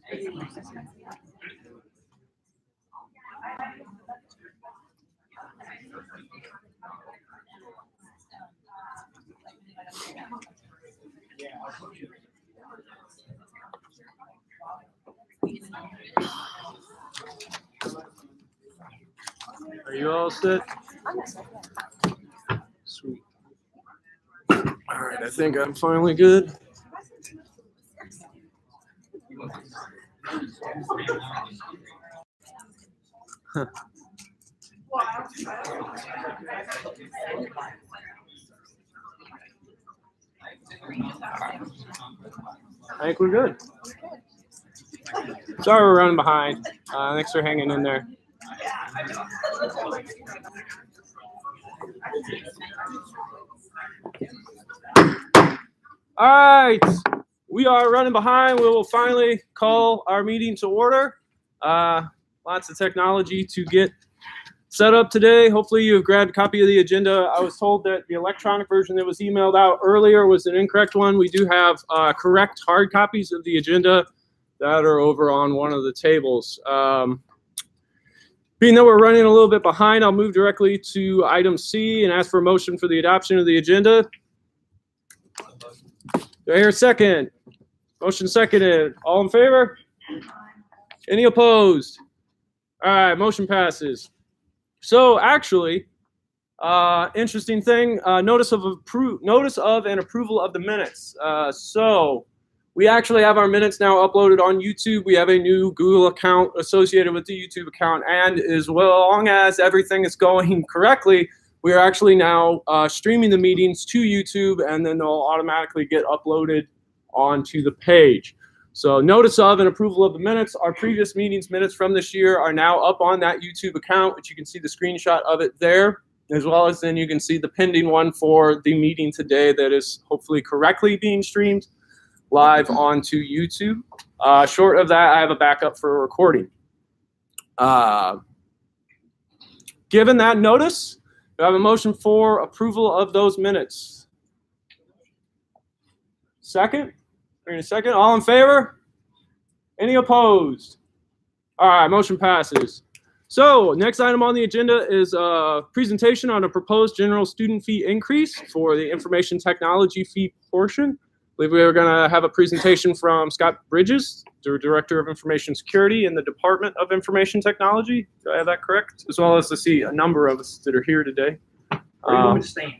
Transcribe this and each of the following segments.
Are you all set? Sweet. All right, I think I'm finally good. I think we're good. Sorry we're running behind. Thanks for hanging in there. All right, we are running behind. We will finally call our meeting to order. Lots of technology to get set up today. Hopefully you have grabbed a copy of the agenda. I was told that the electronic version that was emailed out earlier was an incorrect one. We do have correct hard copies of the agenda that are over on one of the tables. Being that we're running a little bit behind, I'll move directly to item C and ask for a motion for the adoption of the agenda. Do I hear a second? Motion seconded. All in favor? Any opposed? All right, motion passes. So actually, interesting thing, notice of and approval of the minutes. So we actually have our minutes now uploaded on YouTube. We have a new Google account associated with the YouTube account, and as long as everything is going correctly, we are actually now streaming the meetings to YouTube, and then they'll automatically get uploaded onto the page. So notice of and approval of the minutes. Our previous meetings minutes from this year are now up on that YouTube account, which you can see the screenshot of it there, as well as then you can see the pending one for the meeting today that is hopefully correctly being streamed live onto YouTube. Short of that, I have a backup for recording. Given that notice, do I have a motion for approval of those minutes? Second? In a second. All in favor? Any opposed? All right, motion passes. So next item on the agenda is a presentation on a proposed general student fee increase for the information technology fee portion. I believe we are going to have a presentation from Scott Bridges, the Director of Information Security in the Department of Information Technology. Do I have that correct? As well as to see a number of us that are here today. Where do you want me to stand?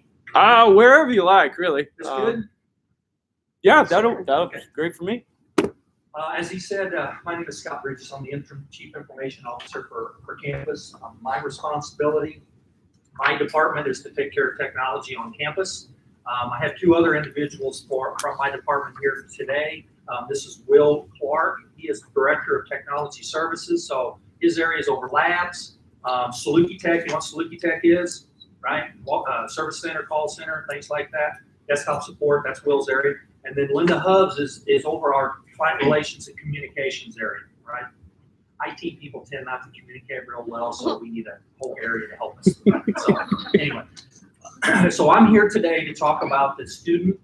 Wherever you like, really. That's good? Yeah, that'll be great for me. As he said, my name is Scott Bridges. I'm the Chief Information Officer for campus. My responsibility, my department is to take care of technology on campus. I have two other individuals from my department here today. This is Will Clark. He is the Director of Technology Services. So his area is over labs, Saluki Tech. You know what Saluki Tech is, right? Service center, call center, things like that. Desktop support, that's Will's area. And then Linda Hubbs is over our client relations and communications area, right? IT people tend not to communicate real well, so we need a whole area to help us. So anyway, so I'm here today to talk about the student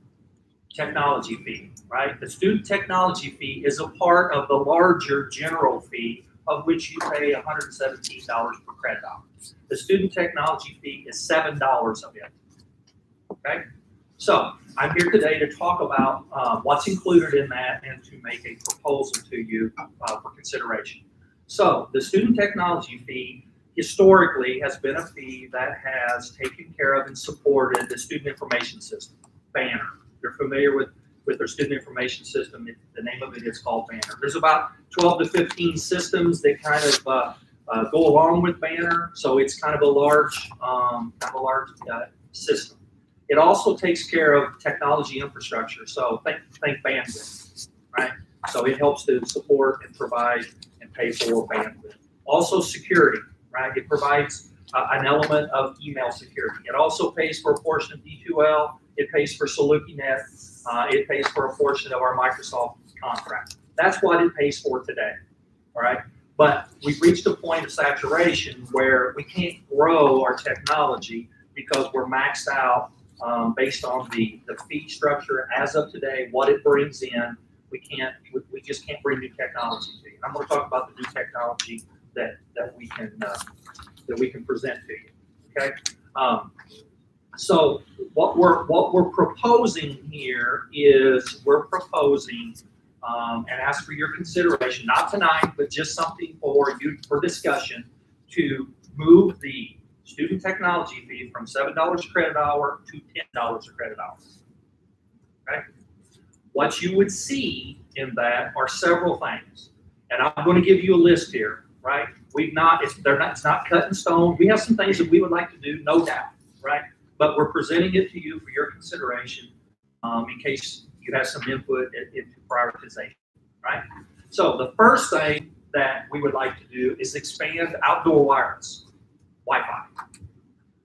technology fee, right? The student technology fee is a part of the larger general fee of which you pay $117 per credit hour. The student technology fee is $7 of it, okay? So I'm here today to talk about what's included in that and to make a proposal to you for consideration. So the student technology fee historically has been a fee that has taken care of and supported the student information system, Banner. You're familiar with their student information system. The name of it is called Banner. There's about 12 to 15 systems that kind of go along with Banner. So it's kind of a large system. It also takes care of technology infrastructure. So think bandwidth, right? So it helps to support and provide and pay for bandwidth. Also security, right? It provides an element of email security. It also pays for a portion of D2L. It pays for SalukiNet. It pays for a portion of our Microsoft contract. That's what it pays for today, all right? But we've reached a point of saturation where we can't grow our technology because we're maxed out based on the fee structure as of today, what it brings in we just can't bring new technology to you. And I'm going to talk about the new technology that we can present to you. Okay. So what we're proposing here is we're proposing and ask for your consideration, not tonight, but just something for you for discussion, to move the student technology fee from $7 a credit hour to $10 a credit hour. Okay. What you would see in that are several things, and I'm going to give you a list here. Right? It's not cut in stone. We have some things that we would like to do, no doubt. Right? But we're presenting it to you for your consideration, in case you have some input into prioritization. Right? So the first thing that we would like to do is expand outdoor wireless Wi-Fi.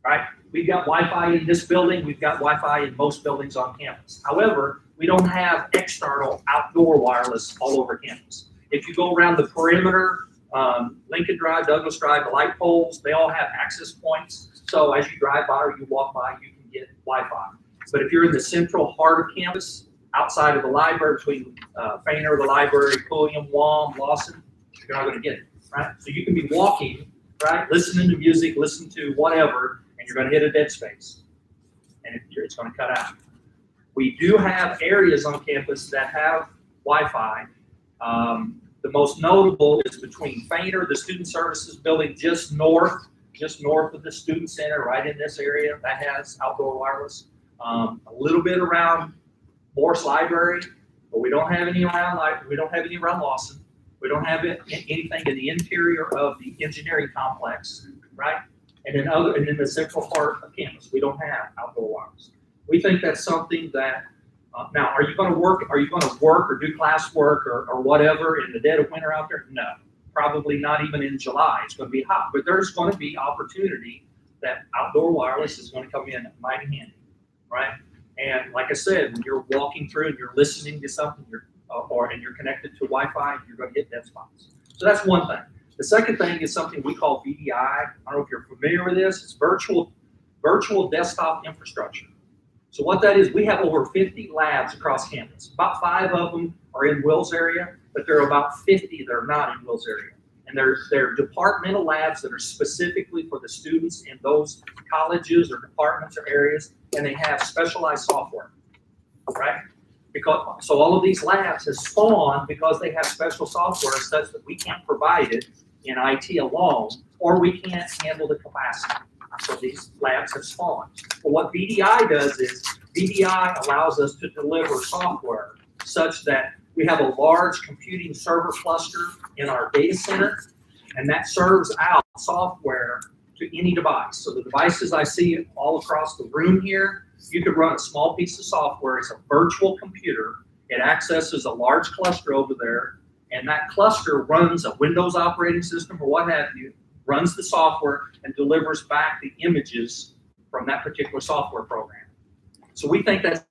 Right? We've got Wi-Fi in this building. We've got Wi-Fi in most buildings on campus. However, we don't have external outdoor wireless all over campus. If you go around the perimeter, Lincoln Drive, Douglas Drive, the light poles, they all have access points. So as you drive by or you walk by, you can get Wi-Fi. But if you're in the central heart of campus, outside of the library, between Fainer, the library, Pulliam, Wam, Lawson, you're not going to get it, right? So you can be walking, right, listening to music, listen to whatever, and you're going to hit a dead space, and it's going to cut out. We do have areas on campus that have Wi-Fi. The most notable is between Fainer, the Student Services building just north of the Student Center, right in this area, that has outdoor wireless. A little bit around Morse Library, but we don't have any around Lawson. We don't have anything in the interior of the engineering complex, right? And in the central part of campus, we don't have outdoor wireless. We think that's something that. Now, are you going to work or do classwork or whatever in the dead of winter out there? No, probably not even in July. It's going to be hot, but there's going to be opportunity that outdoor wireless is going to come in mighty handy, right? And like I said, when you're walking through and you're listening to something, and you're connected to Wi-Fi, you're going to hit dead spots. So that's one thing. The second thing is something we call VDI. I don't know if you're familiar with this. It's virtual desktop infrastructure. So what that is, we have over 50 labs across campus. About 5 of them are in Will's area, but there are about 50 that are not in Will's area. And they're departmental labs that are specifically for the students in those colleges or departments or areas, and they have specialized software, right? So all of these labs have spawned because they have special software such that we can't provide it in IT alone, or we can't handle the capacity. So these labs have spawned. But what VDI does is VDI allows us to deliver software such that we have a large computing server cluster in our data center, and that serves out software to any device. So the devices I see all across the room here, you could run a small piece of software. It's a virtual computer. It accesses a large cluster over there, and that cluster runs a Windows operating system or what have you, runs the software and delivers back the images from that particular software program. So we think that's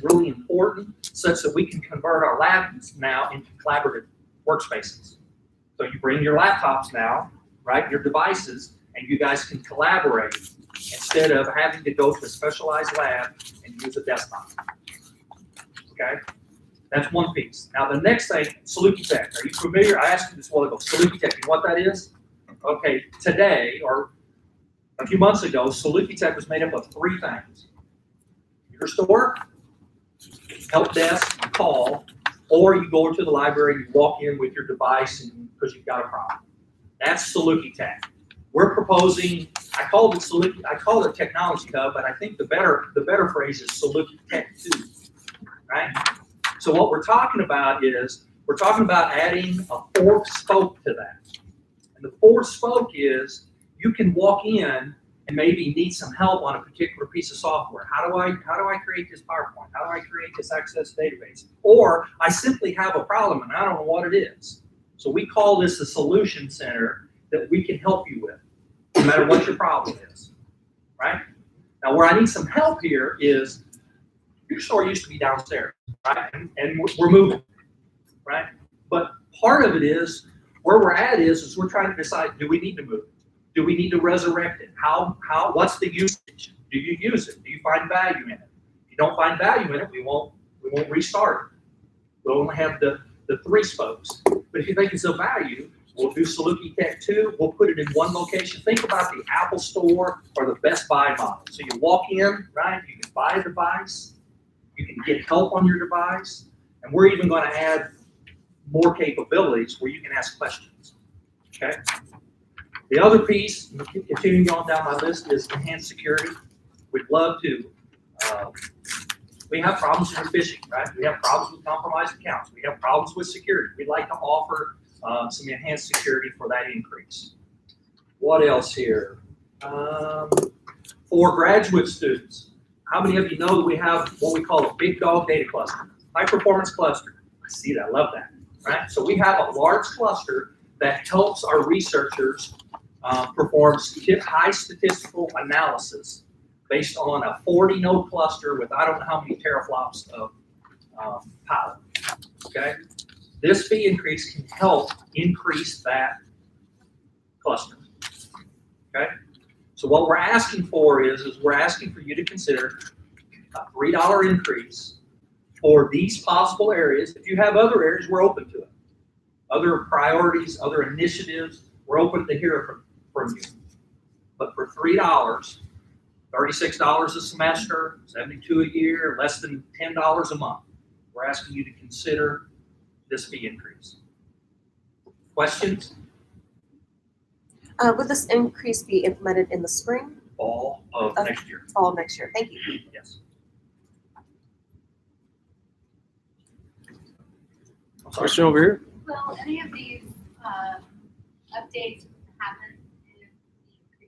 really important, such that we can convert our labs now into collaborative workspaces. So you bring your laptops now, right, your devices, and you guys can collaborate instead of having to go to a specialized lab and use a desktop. Okay, that's one piece. Now the next thing, Saluki Tech. Are you familiar? I asked you this a while ago. Saluki Tech, you know what that is? Okay, today or a few months ago, Saluki Tech was made up of 3 things: your store, help desk, you call, or you go to the library, you walk in with your device because you've got a problem. That's Saluki Tech. We're proposing, I call it Technology Hub, but I think the better phrase is Saluki Tech 2, right? So what we're talking about is, we're talking about adding a 4th spoke to that. And the 4th spoke is, you can walk in and maybe need some help on a particular piece of software. How do I create this PowerPoint? How do I create this Access database? Or I simply have a problem and I don't know what it is. So we call this a solution center that we can help you with, no matter what your problem is, right? Now, where I need some help here is, your store used to be downstairs, right? And we're moving, right? But part of it is, where we're at is we're trying to decide, do we need to move it? Do we need to resurrect it? What's the usage? Do you use it? Do you find value in it? If you don't find value in it, we won't restart it. We'll only have the 3 spokes. But if you think it's of value, we'll do Saluki Tech 2. We'll put it in one location. Think about the Apple Store or the Best Buy model. So you walk in, right? You can buy a device. You can get help on your device. And we're even going to add more capabilities where you can ask questions. Okay? The other piece, continuing on down my list, is enhanced security. We'd love to. We have problems with phishing, right? We have problems with compromised accounts. We have problems with security. We'd like to offer some enhanced security for that increase. What else here? For graduate students, how many of you know that we have what we call a big dog data cluster, high performance cluster? I see that, I love that, right? So we have a large cluster that helps our researchers perform high statistical analysis based on a 40 node cluster with I don't know how many teraflops of power, okay? This fee increase can help increase that cluster, okay? So what we're asking for is we're asking for you to consider a $3 increase for these possible areas. If you have other areas, we're open to it. Other priorities, other initiatives, we're open to hear from you. But for $3, $36 a semester, $72 a year, less than $10 a month, we're asking you to consider this fee increase. Questions? Would this increase be implemented in the spring? Fall of next year. Fall of next year. Thank you. Yes. Question over here. Will any of these updates happen if the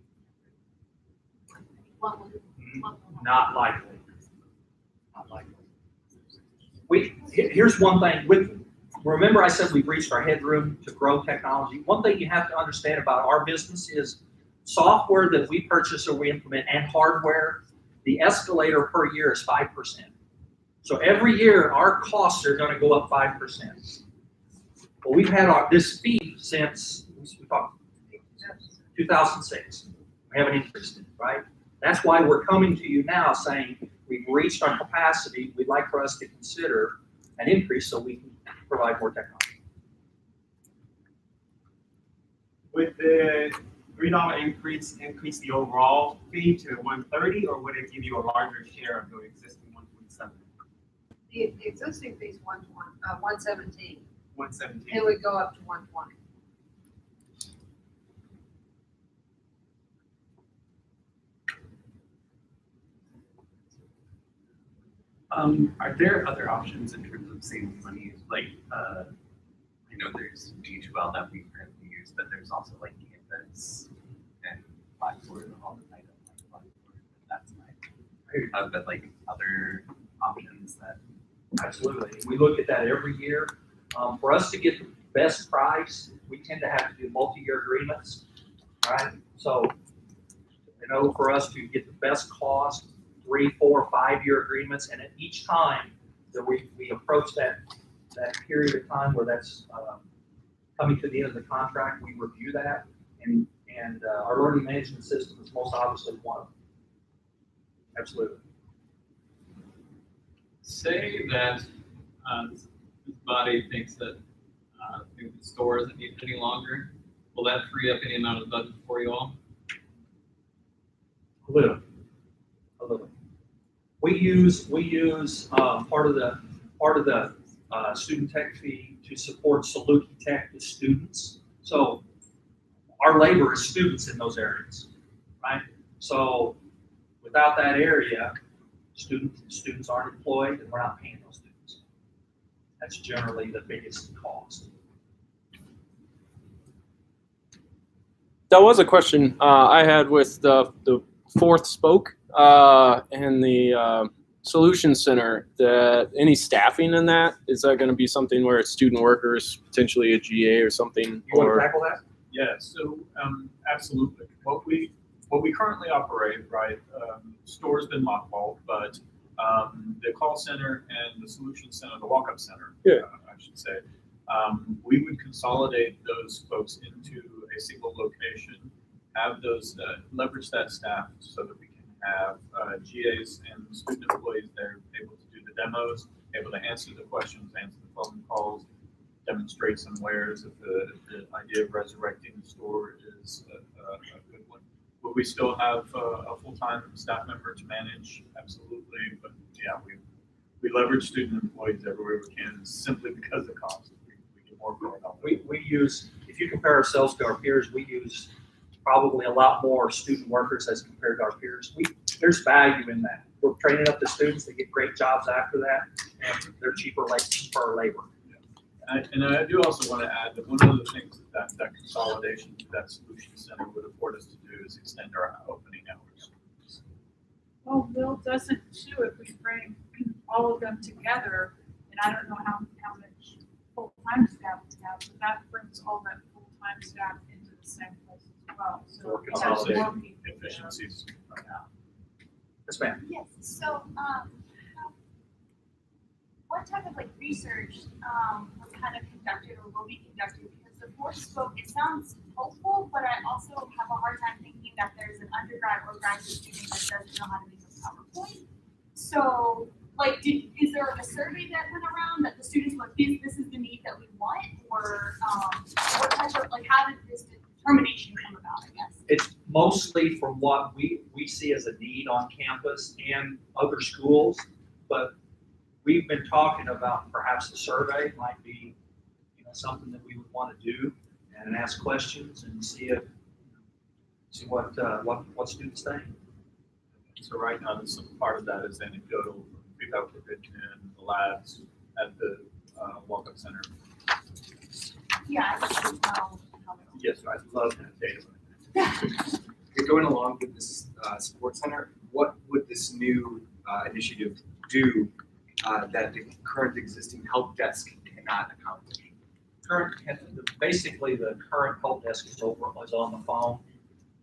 increase? Not likely. Not likely. Here's one thing. Remember I said we've reached our headroom to grow technology. One thing you have to understand about our business is software that we purchase or we implement and hardware, the escalator per year is 5%. So every year our costs are going to go up 5%. Well, we've had this fee since we talked 2006. We haven't increased it, right? That's why we're coming to you now saying we've reached our capacity. We'd like for us to consider an increase so we can provide more technology. Would the $3 increase the overall fee to $130, or would it give you a larger share of the existing $127? The existing fee is 117. $117. It would go up to 120. Are there other options in terms of saving money? Like, I know there's D2L that we currently use, but there's also like Canvas and Blackboard and all the items like Blackboard. That's nice. But like other options that. Absolutely. We look at that every year. For us to get the best price, we tend to have to do multi-year agreements, right? So, for us to get the best cost, 3, 4, 5-year agreements, and at each time that we approach that period of time where that's coming to the end of the contract, we review that, and our learning management system is most obviously one of them. Absolutely. Say that this body thinks that maybe the store isn't needed any longer. Will that free up any amount of budget for you all? A little. We use part of the student tech fee to support Saluki Tech with students. So our labor is students in those areas, right? So without that area, students aren't employed, and we're not paying those students. That's generally the biggest cost. That was a question I had with the fourth spoke and the solution center. That any staffing in that, is that going to be something where it's student workers, potentially a GA or something? You want to tackle that? Yeah, so absolutely. What we currently operate, right? Store's been mothballed, but the call center and the solution center, the walk-up center, I should say, we would consolidate those folks into a single location, have those leverage that staff so that we can have GAs and student employees there able to do the demos able to answer the questions, answer the phone calls, demonstrate some wares. If the idea of resurrecting the store is a good one. Will we still have a full-time staff member to manage? Absolutely, but yeah, we leverage student employees everywhere we can simply because of cost. We get more for it. We use, if you compare ourselves to our peers, we use probably a lot more student workers as compared to our peers. There's value in that. We're training up the students, they get great jobs after that, and they're cheaper labor. And I do also want to add that one of the things that consolidation to that solution center would afford us to do is extend our opening hours. Well, Bill doesn't too if we bring all of them together, and I don't know how much full-time staff we have, but that brings all that full-time staff into the same place as well. So More we have more consolidation, people there. efficiencies. Yes, ma'am. Yes, so, what type of like research, was kind of conducted or will be conducted? Because the board spoke, it sounds hopeful, but I also have a hard time thinking that there's an undergrad or graduate student that doesn't know how to use a PowerPoint. So, like, is there a survey that went around that the students were, this is the need that we want? Or, what type of, like, how did this determination come about, I guess? It's mostly from what we see as a need on campus and other schools, but we've been talking about perhaps the survey might be, something that we would want to do and ask questions and see what students think. So right now, some part of that is anecdotal feedback we're getting in the labs at the walk-up center. Yeah, I just don't know how they. Yes, I love that data. You're going along with this sports center. What would this new initiative do that the current existing help desk cannot accomplish? Basically, the current help desk is on the phone.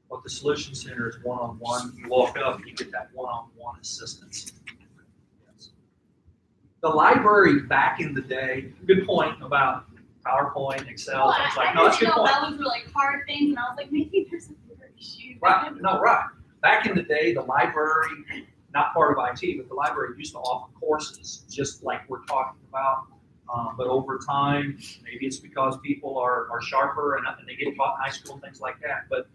What the Solution Center is one-on-one. You walk up, you get that one-on-one assistance. Yes. The library back in the day, good point about PowerPoint, Excel, Well, things I like, no, that's a didn't good know point. that was really hard things, and I was like, maybe there's a bigger issue. Right, no, right. Back in the day, the library, not part of IT, but the library used to offer courses, just like we're talking about. But over time, maybe it's because people are sharper and they get taught in high school and things like that. But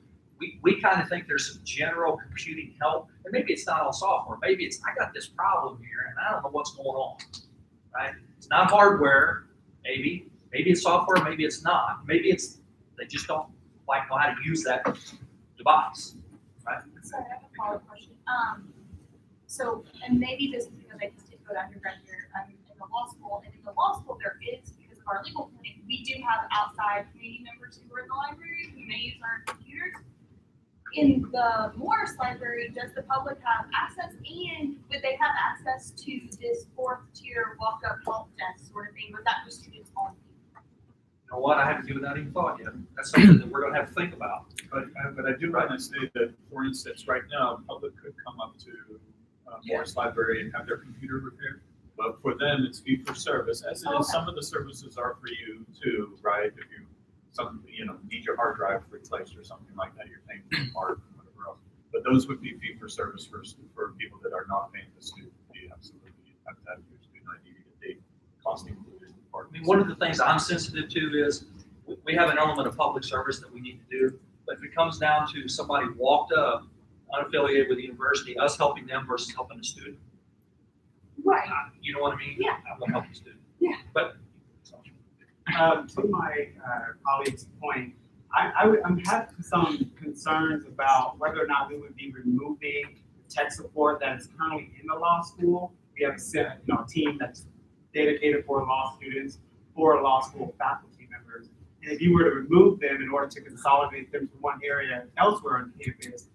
we kind of think there's some general computing help, and maybe it's not all software. Maybe it's, I got this problem here and I don't know what's going on, right? It's not hardware, maybe it's software, maybe it's not. Maybe it's, they just don't like know how to use that device, right? Sorry, I have a follow-up question. So, and maybe this is because I just did go to undergrad here in the law school, and in the law school there is, because of our legal clinic, we do have outside community members who are in the library who may use our computers. In the Morris Library, does the public have access, and would they have access to this fourth tier walk-up help desk sort of thing? Was that for students only? You know what? I haven't given that any thought yet. That's something that we're going to have to think about. But I do want to say that, for instance, right now, the public could come up to Morris Library and have their computer repaired. But for them, it's fee for service, as it is, some of the services are for you too, right? If you need your hard drive replaced or something like that, you're paying for the part and whatever else. But those would be fee for service for people that are not paying the student fee. Absolutely, you have to have your student ID to get the cost included. I mean, one of the things I'm sensitive to is we have an element of public service that we need to do. But if it comes down to somebody walked up, unaffiliated with the university, us helping them versus helping a student, Right. you know what I mean? Yeah. I'm going to help the student. Yeah. But To my colleague's point, I'm having some concerns about whether or not we would be removing tech support that is currently in the law school. We have a team that's dedicated for law students, for law school faculty members. And if you were to remove them in order to consolidate them to one area elsewhere on campus,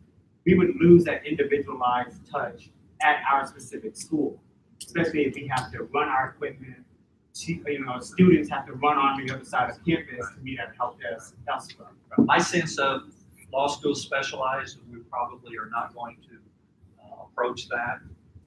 we would lose that individualized touch at our specific school, especially if we have to run our equipment. Students have to run on the other side of campus to meet at help desk elsewhere. my sense of law school specialized, we probably are not going to approach that,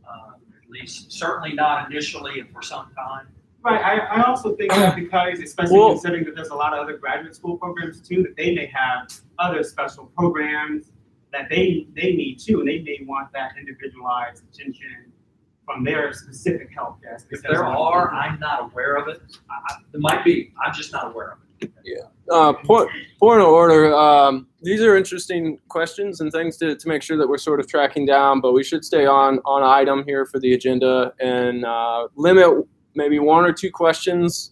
at least certainly not initially and for some time. Right, I also think that because, especially Well- considering that there's a lot of other graduate school programs too, that they may have other special programs that they need too, and they may want that individualized attention from their specific help desk. If there are, I'm not aware of it. There might be, I'm just not aware of it. Point of order. These are interesting questions and things to make sure that we're sort of tracking down, but we should stay on item here for the agenda and limit maybe one or two questions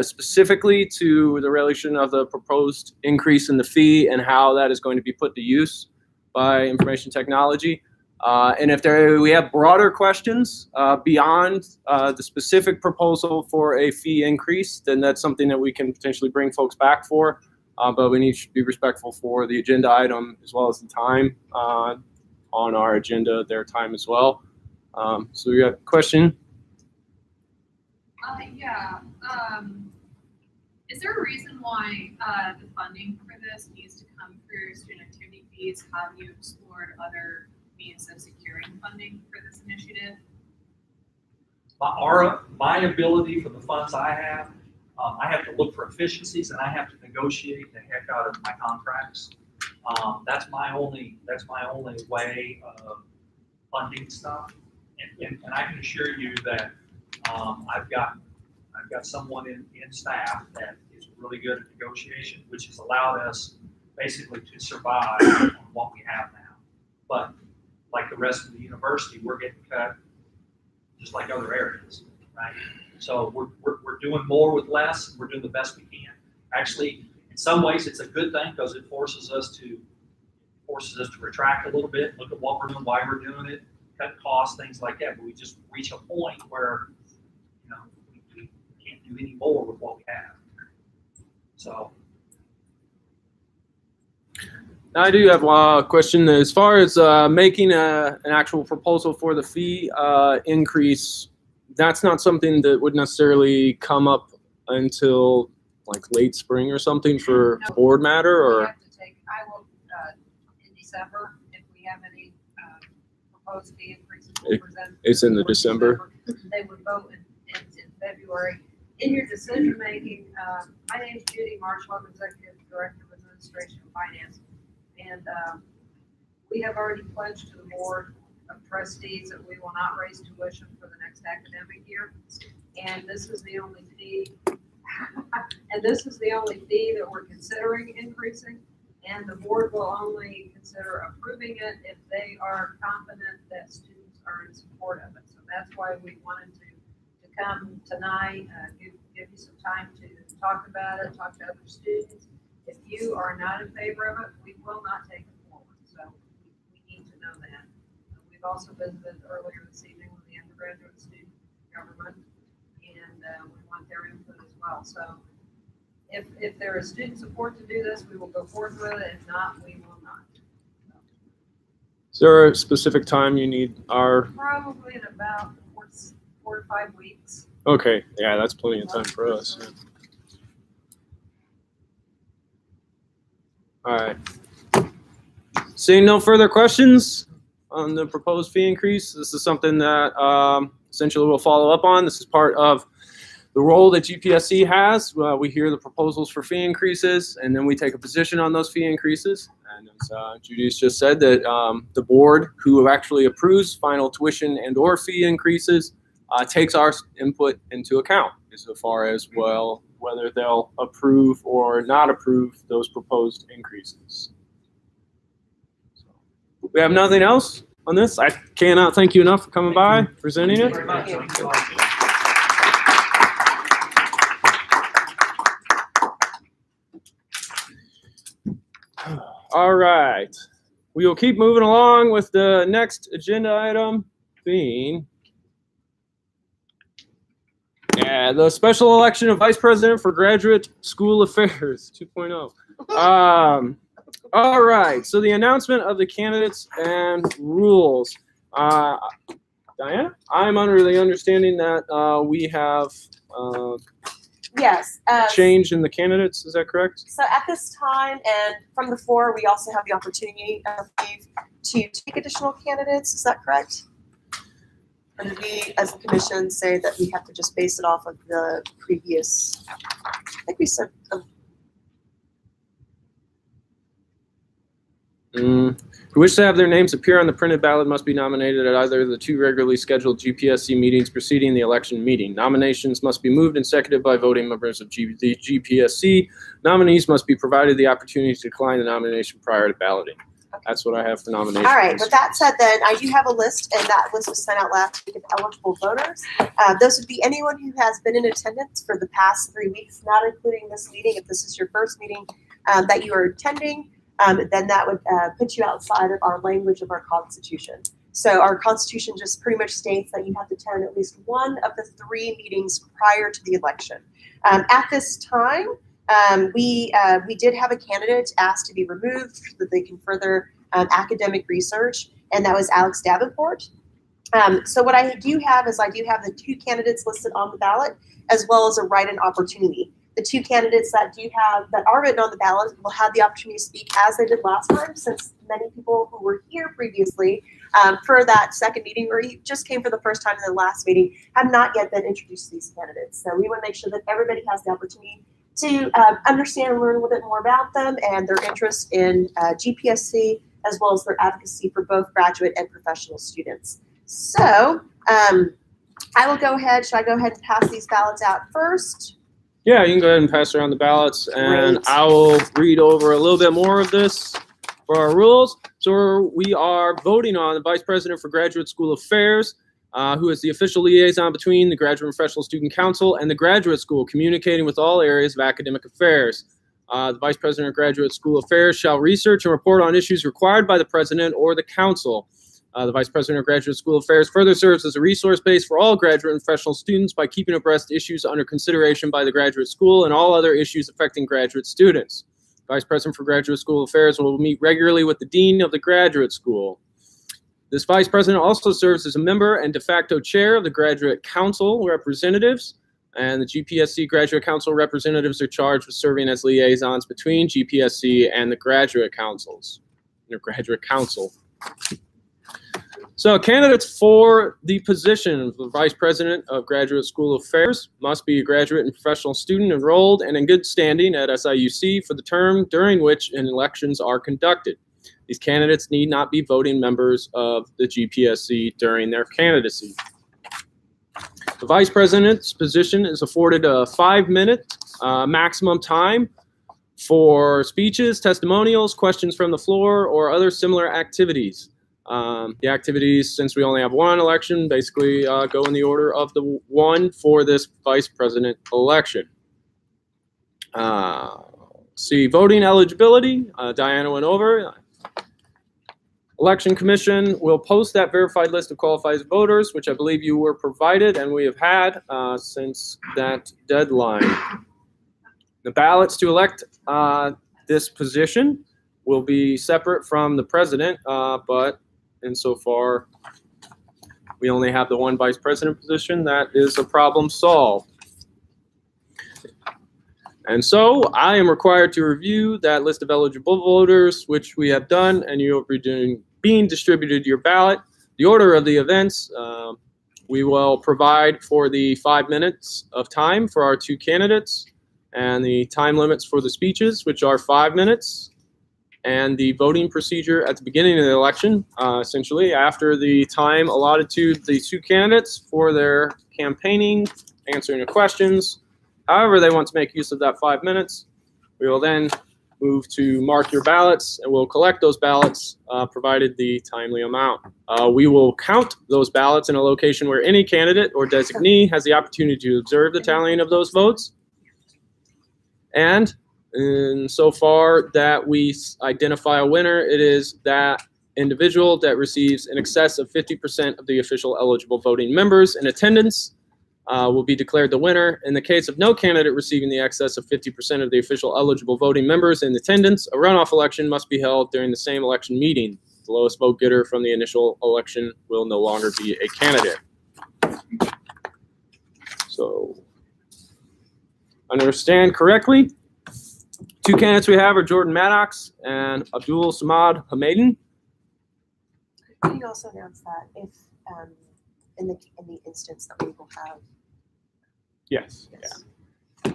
specifically to the relation of the proposed increase in the fee and how that is going to be put to use by information technology. And if we have broader questions beyond the specific proposal for a fee increase, then that's something that we can potentially bring folks back for. But we need to be respectful for the agenda item as well as the time on our agenda, their time as well. So we got a question. Is there a reason why the funding for this needs to come through student activity fees? Have you explored other means of securing funding for this initiative? My ability for the funds I have to look for efficiencies and I have to negotiate the heck out of my contracts. That's my only way of funding stuff. And I can assure you that I've got someone in staff that is really good at negotiation, which has allowed us basically to survive on what we have now. But like the rest of the university, we're getting cut just like other areas, right? So we're doing more with less. We're doing the best we can. Actually, in some ways, it's a good thing because it forces us to retract a little bit, look at what we're doing, why we're doing it, cut costs, things like that. But we just reach a point where we can't do any more with what we have. So. I do have a question. As far as making an actual proposal for the fee increase, that's not something that would necessarily come up until like late spring or something for board matter, We or have to take, I will, in December, if we have any proposed fee increases, we'll present. it's in the for December. They would vote in February. In your decision making, my name is Judy Marshall, I'm Executive Director of Administration and Finance. And we have already pledged to the Board of Trustees that we will not raise tuition for the next academic year. And this is the only fee, that we're considering increasing. And the board will only consider approving it if they are confident that students are in support of it. So that's why we wanted to come tonight, give you some time to talk about it, talk to other students. If you are not in favor of it, we will not take it forward. So we need to know that. We've also visited earlier this evening with the undergraduate student government, and we want their input as well. So if there is student support to do this, we will go forward with it. If not, we will not. Is there a specific time you need our? Probably in about 4 to 5 weeks. Okay, yeah, that's plenty of time for us. Yeah. All right. Seeing no further questions on the proposed fee increase, this is something that essentially we'll follow up on. This is part of the role that GPSC has. We hear the proposals for fee increases, and then we take a position on those fee increases. And as Judy's just said, that the board, who actually approves final tuition and or fee increases, takes our input into account as far as, well, whether they'll approve or not approve those proposed increases. So, we have nothing else on this. I cannot thank you enough for coming by, presenting it. Very much. All right. We will keep moving along with the next agenda item being the special election of vice president for Graduate School Affairs 2.0. All right. So the announcement of the candidates and rules. Diana, I'm under the understanding that we have Yes. change in the candidates. Is that correct? So at this time and from the floor, we also have the opportunity, I believe, to take additional candidates. Is that correct? Or did we, as a commission, say that we have to just base it off of the previous? I think we said. Who wish to have their names appear on the printed ballot must be nominated at either of the 2 regularly scheduled GPSC meetings preceding the election meeting. Nominations must be moved and seconded by voting members of the GPSC. Nominees must be provided the opportunity to decline the nomination prior to balloting. That's what I have for nominations. All right, with that said then, I do have a list, and that list was sent out last week of eligible voters. Those would be anyone who has been in attendance for the past 3 weeks, not including this meeting. If this is your first meeting that you are attending, then that would put you outside of our language of our Constitution. So our Constitution just pretty much states that you have to attend at least one of the 3 meetings prior to the election. At this time, we did have a candidate asked to be removed so that they can further academic research, and that was Alex Davenport. So what I do have is I do have the 2 candidates listed on the ballot, as well as a write-in opportunity. The 2 candidates that are written on the ballot will have the opportunity to speak as they did last time, since many people who were here previously for that second meeting, or you just came for the first time in the last meeting, have not yet been introduced to these candidates. So we want to make sure that everybody has the opportunity to understand and learn a little bit more about them and their interest in GPSC, as well as their advocacy for both graduate and professional students. So I will go ahead. Should I go ahead and pass these ballots out first? Yeah, you can go ahead and pass around the ballots, and Great. I will read over a little bit more of this for our rules. So we are voting on the Vice President for Graduate School Affairs, who is the official liaison between the Graduate and Professional Student Council and the Graduate School, communicating with all areas of academic affairs. The Vice President of Graduate School Affairs shall research and report on issues required by the President or the Council. The Vice President of Graduate School Affairs further serves as a resource base for all graduate and professional students by keeping abreast issues under consideration by the graduate school and all other issues affecting graduate students. Vice President for Graduate School Affairs will meet regularly with the Dean of the Graduate School. This Vice President also serves as a member and de facto chair of the Graduate Council Representatives, and the GPSC Graduate Council Representatives are charged with serving as liaisons between GPSC and the Graduate Councils, the Graduate Council. So candidates for the position of the Vice President of Graduate School Affairs must be a graduate and professional student enrolled and in good standing at SIUC for the term during which elections are conducted. These candidates need not be voting members of the GPSC during their candidacy. The Vice President's position is afforded a 5-minute maximum time for speeches, testimonials, questions from the floor, or other similar activities. The activities, since we only have 1 election, basically go in the order of the 1 for this Vice President election. See, voting eligibility, Diana went over. Election Commission will post that verified list of qualified voters, which I believe you were provided and we have had since that deadline. The ballots to elect this position will be separate from the president, but insofar we only have the 1 vice president position, that is a problem solved. And so I am required to review that list of eligible voters, which we have done, and you will be being distributed your ballot. The order of the events, we will provide for the 5 minutes of time for our 2 candidates, and the time limits for the speeches, which are 5 minutes. And the voting procedure at the beginning of the election, essentially after the time allotted to the 2 candidates for their campaigning, answering the questions. However they want to make use of that 5 minutes, we will then move to mark your ballots, and we'll collect those ballots provided the timely amount. We will count those ballots in a location where any candidate or designee has the opportunity to observe the tallying of those votes. And so far that we identify a winner, it is that individual that receives in excess of 50% of the official eligible voting members in attendance will be declared the winner. In the case of no candidate receiving the excess of 50% of the official eligible voting members in attendance, a runoff election must be held during the same election meeting. The lowest vote getter from the initial election will no longer be a candidate. So, understand correctly, 2 candidates we have are Jordan Maddox and Abdul Samad Hamadan. Can you also announce that if in the instance that we will have? Yes. Yes. Yeah.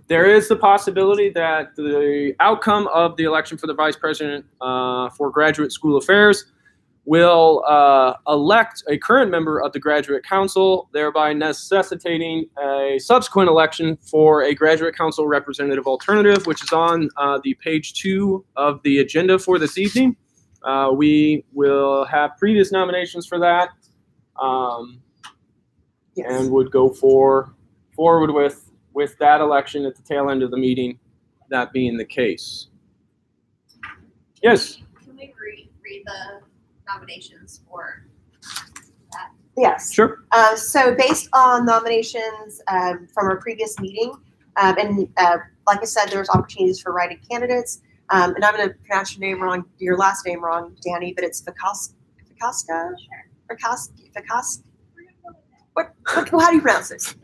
There is the possibility that the outcome of the election for the vice president for Graduate School Affairs will elect a current member of the Graduate Council, thereby necessitating a subsequent election for a Graduate Council representative alternative, which is on the page 2 of the agenda for this evening. We will have previous nominations for that, and would go forward with that election at the tail end of the meeting, that being the case. Yes? Can we read the nominations for that? Yes. Sure. So based on nominations from our previous meeting, and like I said, there's opportunities for writing candidates. And I'm going to pronounce your last name wrong, Danny, but it's Ficasca? What? How do you pronounce it?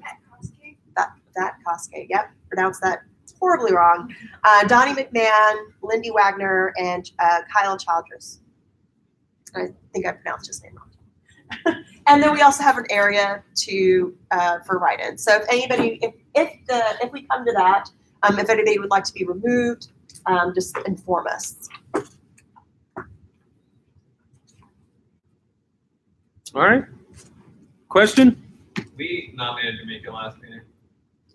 That Koske. Yep, pronounced that horribly wrong. Donnie McMahon, Lindy Wagner, and Kyle Childress. I think I pronounced his name wrong. And then we also have an area for write-in. So if anybody, if we come to that, if anybody would like to be removed, just inform us. All right. Question? We nominated Jamaica last meeting,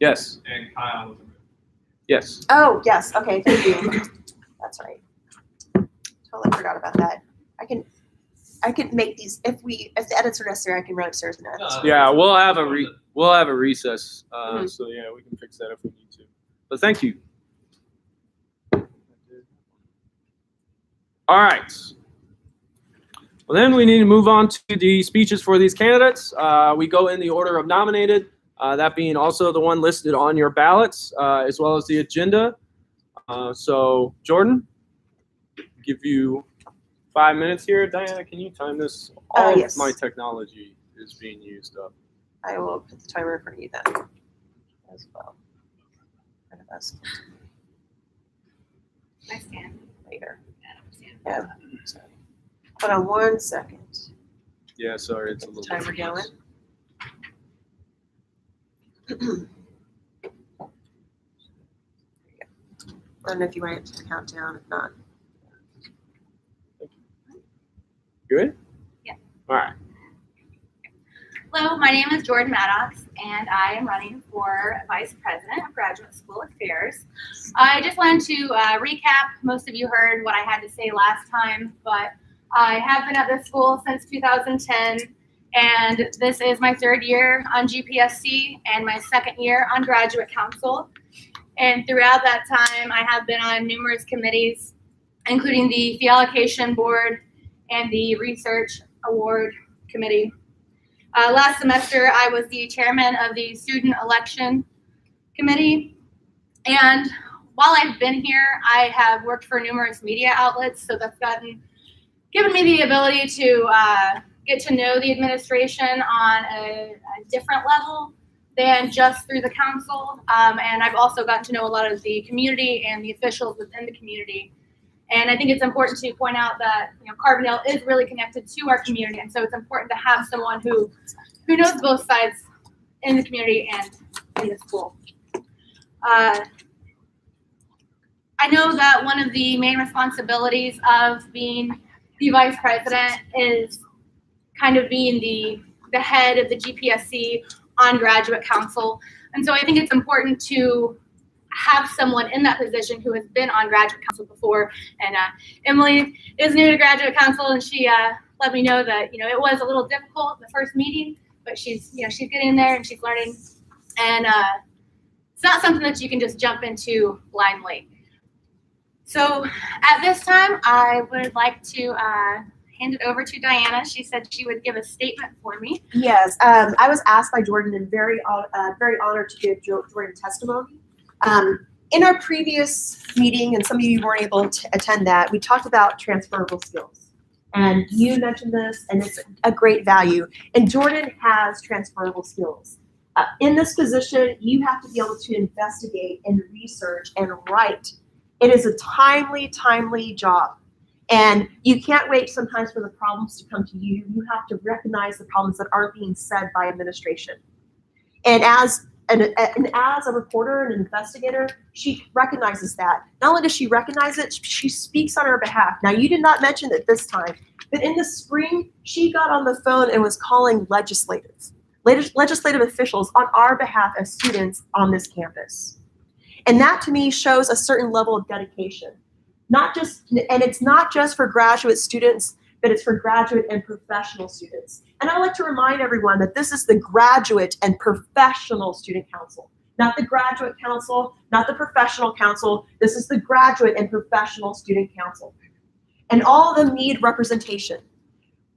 Yes. and Kyle was removed. Yes. Oh, yes. Okay, thank you. That's right. Totally forgot about that. I can make these if the edits are necessary. I can run upstairs and edit. Yeah, we'll have a recess. So yeah, we can fix that if we need to. But thank you. All right. Well, then we need to move on to the speeches for these candidates. We go in the order of nominated, that being also the one listed on your ballots, as well as the agenda. So, Jordan, give you 5 minutes here. Diana, can you time this? All Yes. of my technology is being used up. I will put the timer in front of you then as well. Kind of us I stand. later. I Yeah. Sorry. Hold on 1 second. Yeah, sorry, it's a little. Timer going. I don't know if you want it to count down. If not, Good? Yeah. All right. Hello, my name is Jordan Maddox, and I am running for Vice President of Graduate School Affairs. I just wanted to recap. Most of you heard what I had to say last time, but I have been at this school since 2010, and this is my 3rd year on GPSC and my 2nd year on Graduate Council. And throughout that time, I have been on numerous committees, including the Fee Allocation Board and the Research Award Committee. Last semester, I was the chairman of the Student Election Committee. And while I've been here, I have worked for numerous media outlets, so that's given me the ability to get to know the administration on a different level than just through the council. And I've also gotten to know a lot of the community and the officials within the community. And I think it's important to point out that Carbondale is really connected to our community, and so it's important to have someone who knows both sides in the community and in the school. I know that one of the main responsibilities of being the vice president is kind of being the head of the GPSC on Graduate Council, and so I think it's important to have someone in that position who has been on Graduate Council before. And Emily is new to Graduate Council, and she let me know that it was a little difficult the first meeting, but she's getting in there and she's learning, and it's not something that you can just jump into blindly. So at this time, I would like to hand it over to Diana. She said she would give a statement for me. yes. I was asked by Jordan and very honored to give Jordan testimony. In our previous meeting, and some of you weren't able to attend that, we talked about transferable skills. And you mentioned this, and it's a great value. And Jordan has transferable skills. In this position, you have to be able to investigate and research and write. It is a timely job. And you can't wait sometimes for the problems to come to you. You have to recognize the problems that aren't being said by administration. And as And as a reporter and an investigator, she recognizes that. Not only does she recognize it, she speaks on our behalf. Now, you did not mention it this time, but in the spring, she got on the phone and was calling legislative officials on our behalf as students on this campus. And that to me shows a certain level of dedication. And it's not just for graduate students, but it's for graduate and professional students. And I like to remind everyone that this is the Graduate and Professional Student Council, not the Graduate Council, not the Professional Council. This is the Graduate and Professional Student Council. And all of them need representation.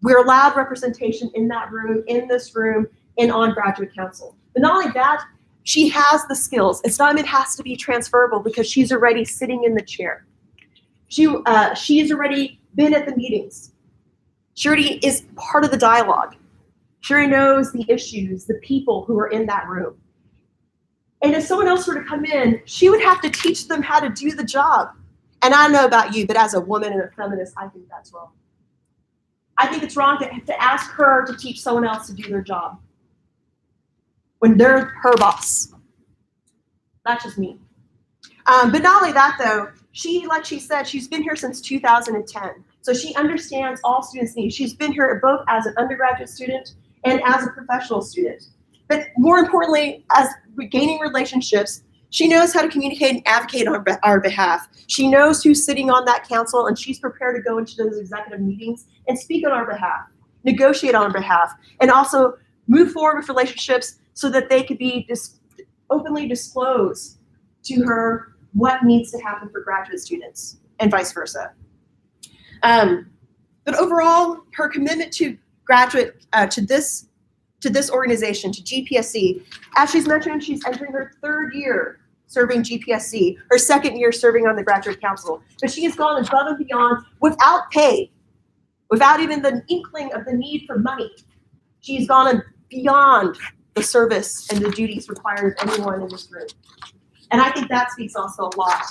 We're allowed representation in that room, in this room, and on Graduate Council. But not only that, she has the skills. It's not, it has to be transferable because she's already sitting in the chair. She's already been at the meetings. She already is part of the dialogue. She already knows the issues, the people who are in that room. And if someone else were to come in, she would have to teach them how to do the job. And I don't know about you, but as a woman and a feminist, I think that's wrong. I think it's wrong to ask her to teach someone else to do their job when they're her boss. That's just me. But not only that, though, like she said, she's been here since 2010. So she understands all students' needs. She's been here both as an undergraduate student and as a professional student. But more importantly, as gaining relationships, she knows how to communicate and advocate on our behalf. She knows who's sitting on that council, and she's prepared to go into those executive meetings and speak on our behalf, negotiate on our behalf, and also move forward with relationships so that they could be openly disclose to her what needs to happen for graduate students and vice versa. But overall, her commitment to this organization, to GPSC, as she's mentioned, she's entering her third year serving GPSC, her second year serving on the Graduate Council. But she has gone above and beyond without pay, without even the inkling of the need for money. She's gone beyond the service and the duties required of anyone in this room. And I think that speaks also a lot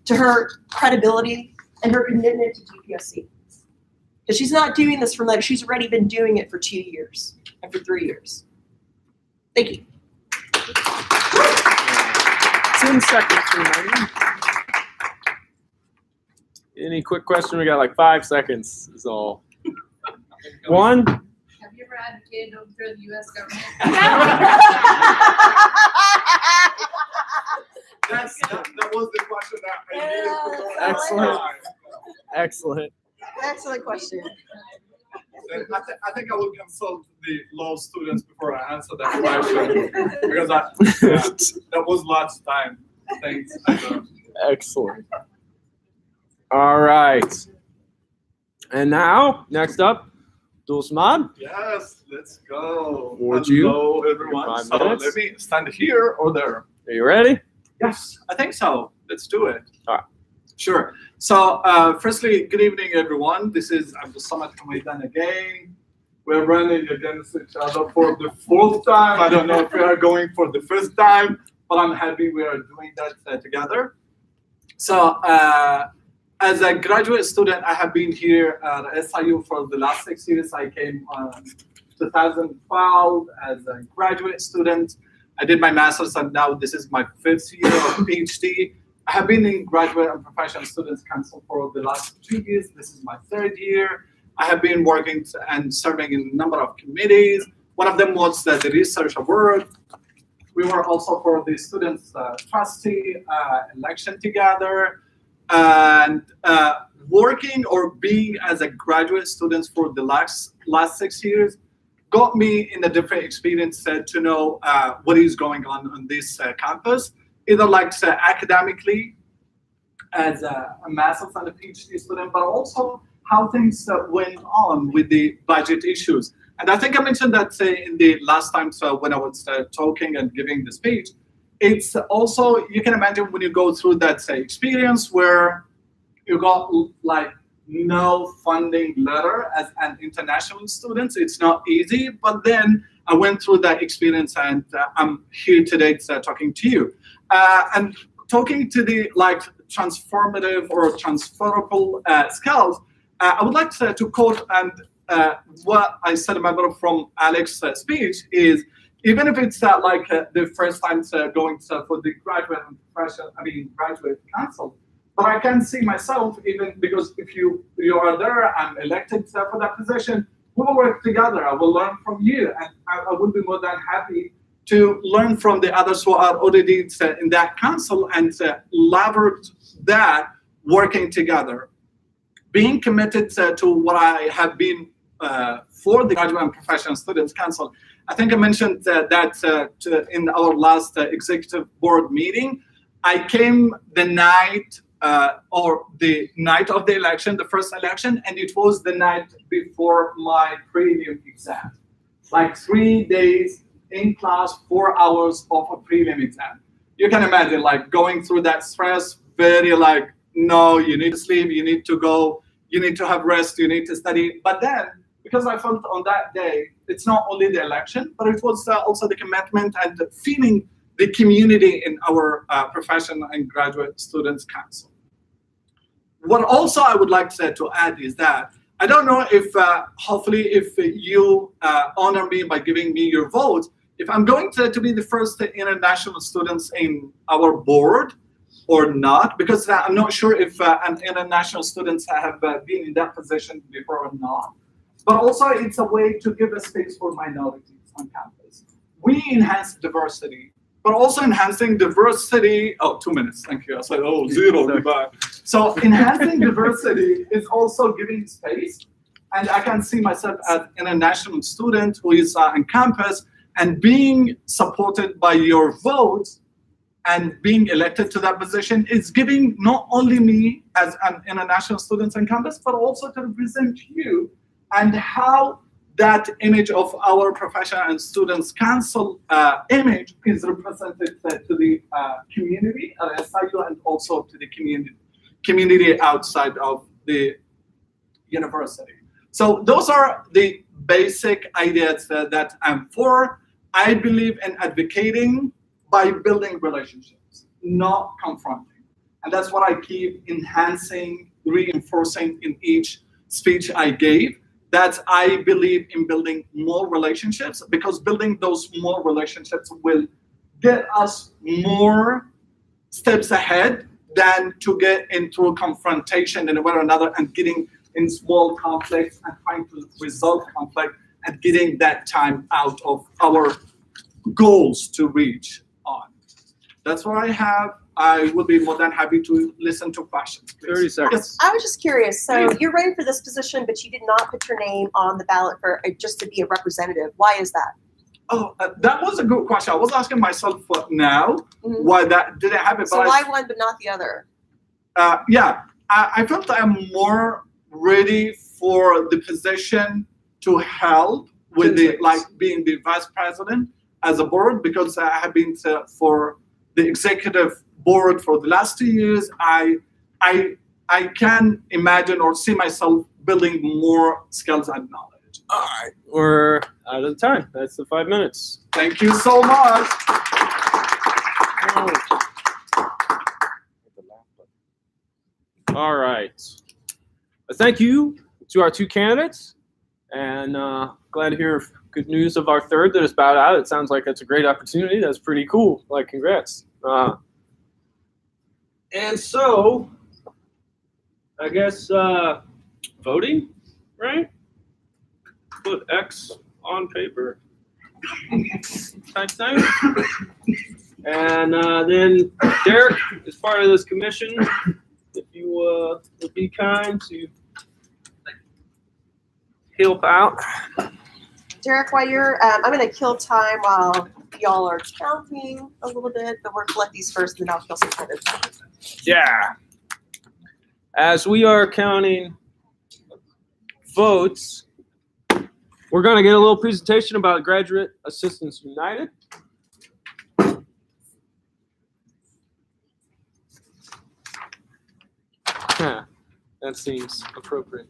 to her credibility and her commitment to GPSC. Because she's not doing this for later, she's already been doing it for 2 years and for 3 years. Thank you. 10 seconds remaining. Any quick question? We got like 5 seconds is all. One. Have you ever advocated over for the U.S. government? That was the question that I needed to know. Excellent. Excellent. Excellent question. I think I will consult the law students before I answer that question because that was last time. Thanks. Excellent. All right. And now, next up, Dulcimad. Yes, let's go. Would you? Hello, everyone. 5 So minutes. let me stand here or there. Are you ready? Yes, I think so. Let's do it. All right. Sure. So, firstly, good evening, everyone. This is Abdul Samad Hamaidan again. We're running against each other for the 4th time. I don't know if we are going for the 1st time, but I'm happy we are doing that together. So, as a graduate student, I have been here at SIU for the last 6 years. I came 2012 as a graduate student. I did my master's, and now this is my 5th year of PhD. I have been in Graduate and Professional Students Council for the last 2 years. This is my 3rd year. I have been working and serving in a number of committees. One of them was the Research Award. We were also for the Students Trustee election together. And working or being as a graduate student for the last 6 years got me in a different experience to know what is going on this campus, either like academically as a master's and a PhD student, but also how things went on with the budget issues. And I think I mentioned that in the last time when I was talking and giving the speech. It's also, you can imagine when you go through that experience where you got like no funding letter as an international student. It's not easy, but then I went through that experience and I'm here today talking to you. And talking to the transformative or transferable skills, I would like to quote and what I said from Alex's speech is, even if it's the first time going for the graduate and professional, graduate council. But I can see myself, even because if you are there, I'm elected for that position, we will work together. I will learn from you, and I will be more than happy to learn from the others who are already in that council and leverage that working together. Being committed to what I have been for the Graduate and Professional Students Council. I think I mentioned that in our last executive board meeting. I came the night of the election, the first election, and it was the night before my prelim exam. Like 3 days in class, 4 hours of a prelim exam. You can imagine going through that stress, very no, you need to sleep, you need to go, you need to have rest, you need to study. But then, because I felt on that day, it's not only the election, but it was also the commitment and the feeling the community in our professional and graduate students council. What also I would like to add is that I don't know if hopefully if you honor me by giving me your vote, if I'm going to be the first international students in our board or not, because I'm not sure if an international students have been in that position before or not. But also it's a way to give a space for minorities on campus. We enhance diversity, but also enhancing diversity. Oh, 2 minutes, thank you. I said, oh, 0, goodbye. So enhancing diversity is also giving space. And I can see myself as an international student who is on campus and being supported by your votes and being elected to that position is giving not only me as an international student on campus, but also to represent you and how that image of our professional and students council image is represented to the community at SIU and also to the community outside of the university. So those are the basic ideas that I'm for. I believe in advocating by building relationships, not confronting. And that's what I keep enhancing, reinforcing in each speech I gave, that I believe in building more relationships, because building those more relationships will get us more steps ahead than to get into a confrontation and one another and getting in small conflicts and trying to resolve conflict and getting that time out of our goals to reach on. That's what I have. I will be more than happy to listen to questions. Please. 30 seconds. Yes. I was just curious. So you're running for this position, but you did not put your name on the ballot for just to be a representative. Why is that? Oh, that was a good question. I was asking myself now why that didn't happen. So why one but not the other? Yeah, I felt I'm more ready for the position to help with the being the vice president as a board, because I have been for the executive board for the last 2 years. I can imagine or see myself building more skills and knowledge. All right, we're out of time. That's the 5 minutes. Thank you so much. All right. Thank you to our 2 candidates, and glad to hear good news of our third that is bowed out. It sounds like that's a great opportunity. That's pretty cool. Congrats. And so, I guess voting, right? Put X on paper type thing. And then Derek, as part of this commission, if you would be kind to help out. Derek, while you're, I'm going to kill time while y'all are counting a little bit, but we're going to collect these first and then I'll kill some time. Yeah. As we are counting votes, we're going to get a little presentation about Graduate Assistants United. That seems appropriate.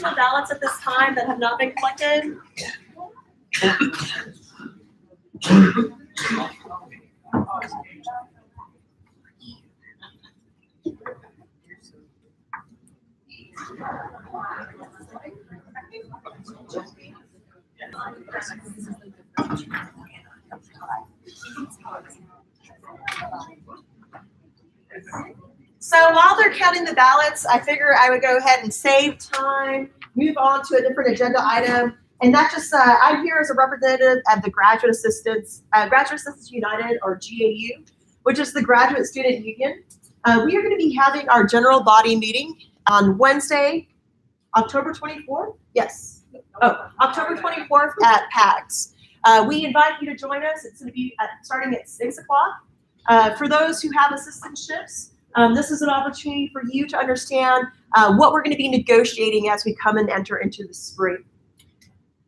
additional ballots at this time that have not been collected? So while they're counting the ballots, I figure I would go ahead and save time, move on to a different agenda item. And that just, I'm here as a representative of the Graduate Assistants United, or GAU, which is the Graduate Student Union. We are going to be having our general body meeting on Wednesday, October 24th. Yes. Oh, October 24th at PAGS. We invite you to join us. It's going to be starting at 6 o'clock. For those who have assistantships, this is an opportunity for you to understand what we're going to be negotiating as we come and enter into the spring.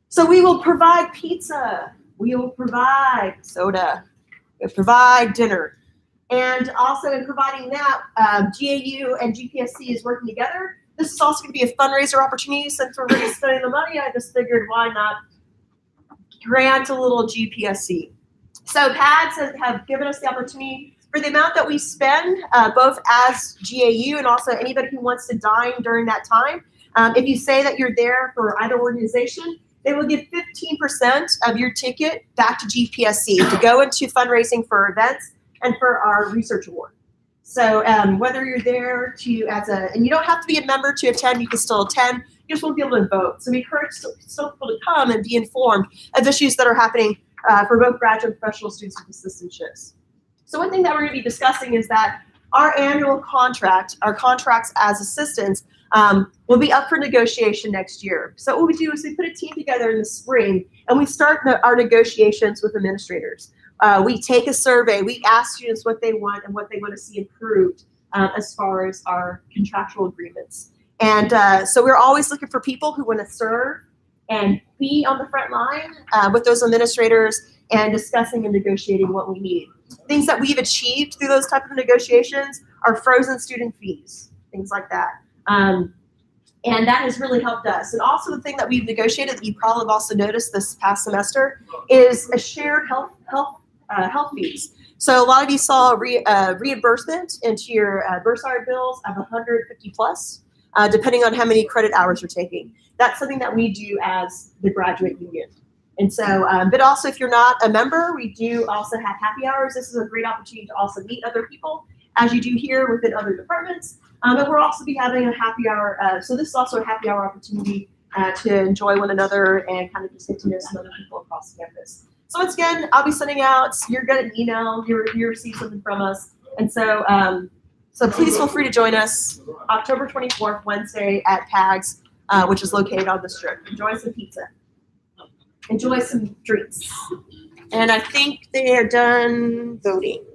So we will provide pizza, we will provide soda, we'll provide dinner. And also in providing that, GAU and GPSC is working together. This is also going to be a fundraiser opportunity. Since we're really spending the money, I just figured why not grant a little GPSC. So PADS have given us the opportunity for the amount that we spend, both as GAU and also anybody who wants to dine during that time. If you say that you're there for either organization, they will give 15% of your ticket back to GPSC to go into fundraising for events and for our research award. So whether you're there to and you don't have to be a member to attend, you can still attend. You just won't be able to vote. So we encourage still people to come and be informed of issues that are happening for both graduate and professional students with assistantships. So one thing that we're going to be discussing is that our annual contract, our contracts as assistants, will be up for negotiation next year. So what we do is we put a team together in the spring and we start our negotiations with administrators. We take a survey, we ask students what they want and what they want to see improved as far as our contractual agreements. And so we're always looking for people who want to serve and be on the front line with those administrators and discussing and negotiating what we need. Things that we've achieved through those type of negotiations are frozen student fees, things like that. And that has really helped us. And also the thing that we've negotiated that you probably have also noticed this past semester is a shared health fees. So a lot of you saw reimbursement into your bursary bills of 150 plus, depending on how many credit hours you're taking. That's something that we do as the graduate union. And so, but also if you're not a member, we do also have happy hours. This is a great opportunity to also meet other people, as you do here within other departments. But we'll also be having a happy hour. So this is also a happy hour opportunity to enjoy one another and kind of just get to know some other people across campus. So once again, I'll be sending out, you're going to email, you receive something from us. And so, so please feel free to join us October 24th, Wednesday at PAGS, which is located on the Strip. Enjoy some pizza. Enjoy some drinks. And I think they are done voting.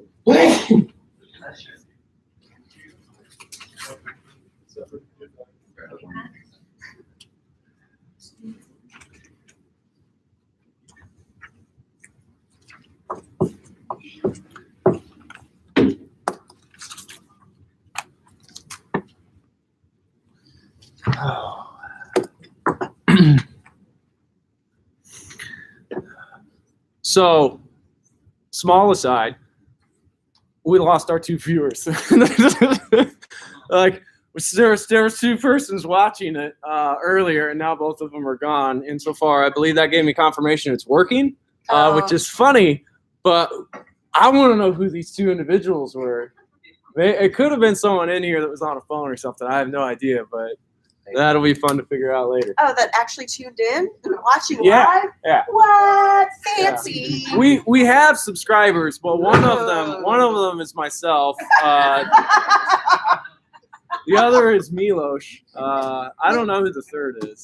So, small aside, we lost our 2 viewers. Like, there was 2 persons watching it earlier, and now both of them are gone. Insofar, I believe that gave me confirmation it's working, which is funny. But I want to know who these 2 individuals were. It could have been someone in here that was on a phone or something. I have no idea, but that'll be fun to figure out later. Oh, that actually tuned in and watching Yeah, live? yeah. What? Fancy. Yeah. We have subscribers, but one of them is myself. The other is Milos. I don't know who the third is.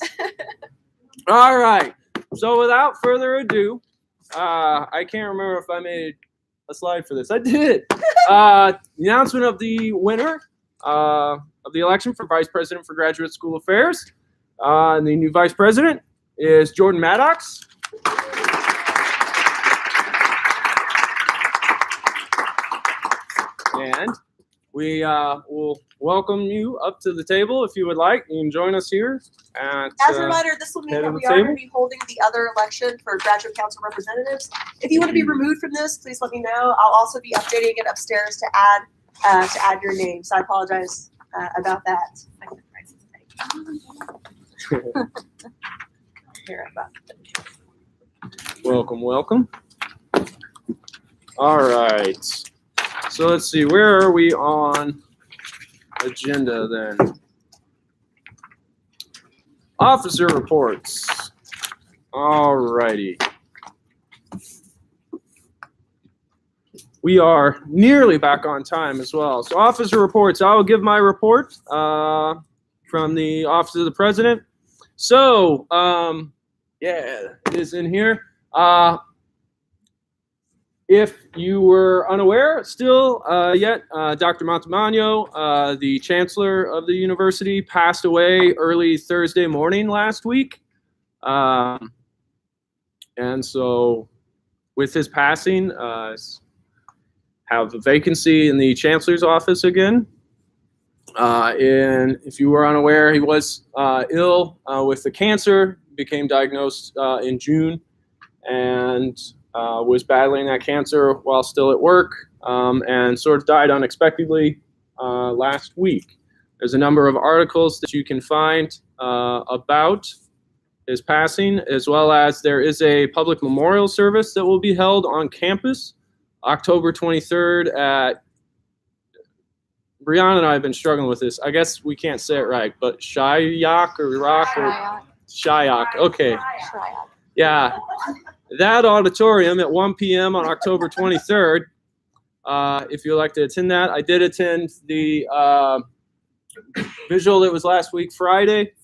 All right. So without further ado, I can't remember if I made a slide for this. I did. The announcement of the winner of the election for Vice President for Graduate School Affairs. And the new Vice President is Jordan Maddox. And we will welcome you up to the table if you would like. You can join us here at. As a reminder, this will mean head that of we the are going table. to be holding the other election for graduate council representatives. If you want to be removed from this, please let me know. I'll also be updating it upstairs to add your name. So I apologize about that. Here, I'm back. Welcome, welcome. All right. So let's see, where are we on agenda then? Officer reports. All righty. We are nearly back on time as well. So officer reports, I will give my report from the Office of the President. So, yeah, it is in here. If you were unaware still yet, Dr. Montemagno, the chancellor of the university, passed away early Thursday morning last week. And so with his passing, have a vacancy in the chancellor's office again. And if you were unaware, he was ill with the cancer, became diagnosed in June, and was battling that cancer while still at work, and sort of died unexpectedly last week. There's a number of articles that you can find about his passing, as well as there is a public memorial service that will be held on campus October 23rd at, Brianna and I have been struggling with this. I guess we can't say it right, but Shyok or Rock or Shyok. Okay. Yeah. That auditorium at 1 p.m. on October 23rd. If you'd like to attend that, I did attend the visual that was last week, Friday.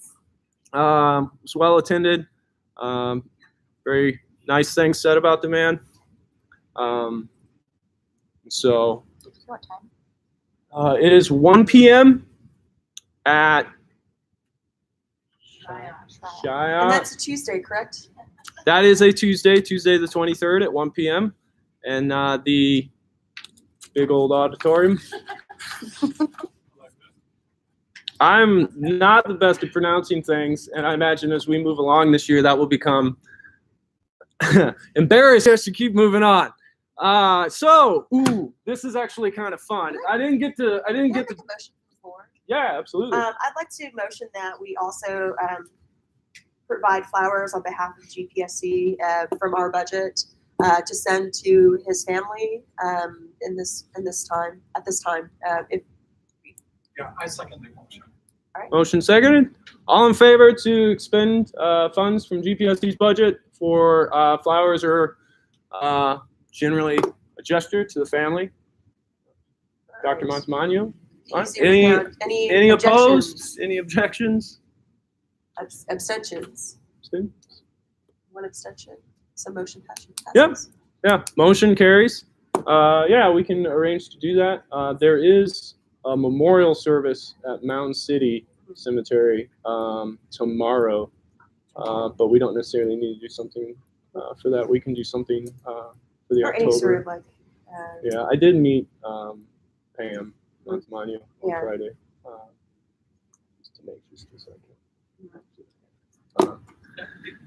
It was well attended. Very nice things said about the man. So What time? it is 1 p.m. at And Shyok. that's a Tuesday, correct? That is a Tuesday the 23rd at 1 p.m. And the big old auditorium. I'm not the best at pronouncing things, and I imagine as we move along this year, that will become embarrassing us to keep moving on. This is actually kind of fun. I didn't get to. Can I make a motion before? Yeah, absolutely. I'd like to motion that we also provide flowers on behalf of GPSC from our budget to send to his family at this time. If Yeah, I second the motion. Motion seconded. All in favor to expend funds from GPSD's budget for flowers or generally a gesture to the family? Dr. Montemagno? All right. Any opposed? Any objections? Abstentions. One abstention. So motion passes. Yep. Yeah, motion carries. Yeah, we can arrange to do that. There is a memorial service at Mountain City Cemetery tomorrow, but we don't necessarily need to do something for that. We can do something for the Or any sort October. of Yeah, I did meet Pam Montemagno on Yeah. Friday. Just to make just a second. Do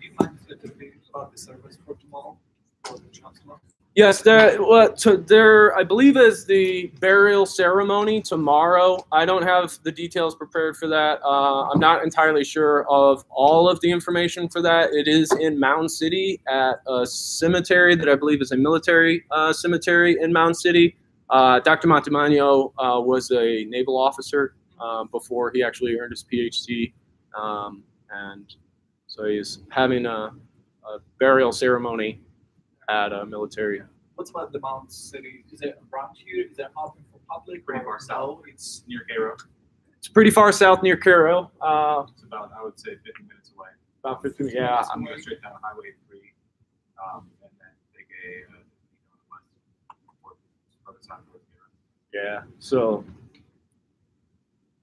you mind to be about the service for tomorrow for the chancellor? Yes, there I believe is the burial ceremony tomorrow. I don't have the details prepared for that. I'm not entirely sure of all of the information for that. It is in Mountain City at a cemetery that I believe is a military cemetery in Mountain City. Dr. Montemagno was a naval officer before he actually earned his PhD. And so he's having a burial ceremony at a military. What's about the Mountain City? Is it around here? Is it open for public? Pretty far south. It's near Cairo. It's pretty far south near Cairo. It's about, I would say, 50 minutes away. About 15. Yeah. I'm going straight down Highway 3, and then take a west side of Cairo. Yeah. So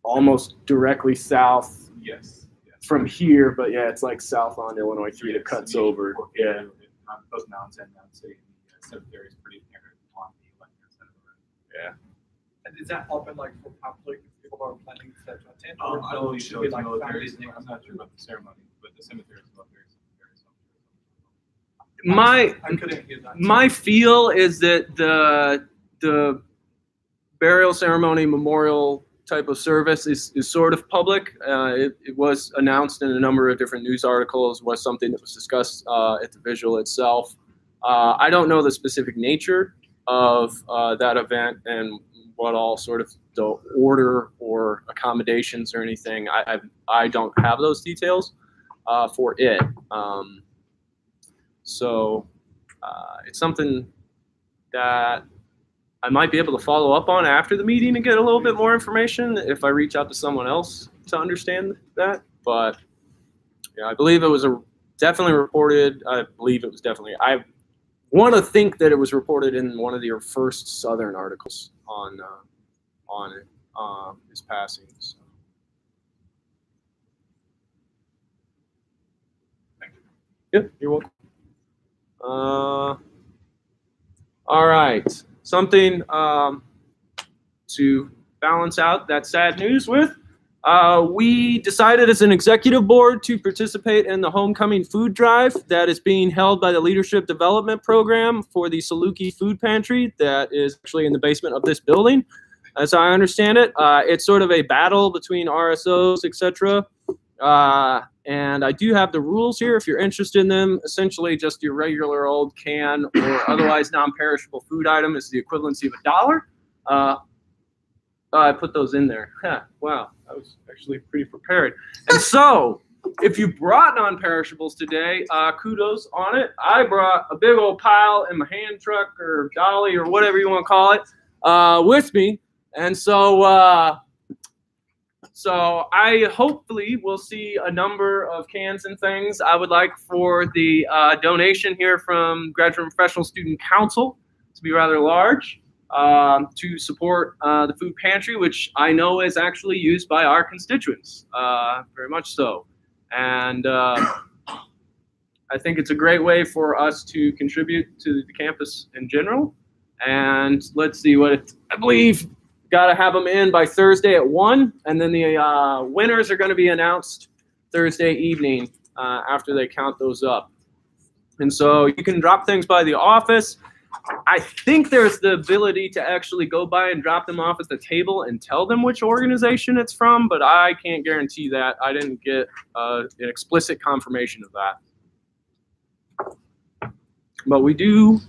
almost directly south Yes. from here, but yeah, it's like south on Illinois 3 that cuts over. Yeah. Those mountains and Mountain City, the cemetery is pretty near on the left-hand side of the road. Yeah. I And is that open like for public, if people are planning to attend? I Or believe should so, be it's like military, family? I'm not sure about the ceremony, but the cemetery is military. My I couldn't hear that. my feel is that the burial ceremony memorial type of service is sort of public. It was announced in a number of different news articles, was something that was discussed at the visual itself. I don't know the specific nature of that event and what all sort of the order or accommodations or anything. I don't have those details for it. So it's something that I might be able to follow up on after the meeting and get a little bit more information if I reach out to someone else to understand that. But yeah, I believe it was definitely reported. I believe it was definitely. I want to think that it was reported in one of your first Southern articles on his passing. So. Thank you. Yep, you're welcome. All right. Something to balance out that sad news with. We decided as an executive board to participate in the homecoming food drive that is being held by the Leadership Development Program for the Saluki Food Pantry that is actually in the basement of this building. As I understand it, it's sort of a battle between RSOs, etc. And I do have the rules here if you're interested in them. Essentially, just your regular old can or otherwise non-perishable food item is the equivalency of $1. I put those in there. Wow, I was actually pretty prepared. And so, if you brought non-perishables today, kudos on it. I brought a big old pile in my hand truck or dolly or whatever you want to call it with me. And so, so I hopefully will see a number of cans and things. I would like for the donation here from Graduate and Professional Student Council to be rather large to support the food pantry, which I know is actually used by our constituents, very much so. And I think it's a great way for us to contribute to the campus in general. And let's see I believe. Got to have them in by Thursday at 1, and then the winners are going to be announced Thursday evening after they count those up. And so you can drop things by the office. I think there's the ability to actually go by and drop them off at the table and tell them which organization it's from, but I can't guarantee that. I didn't get an explicit confirmation of that. But we do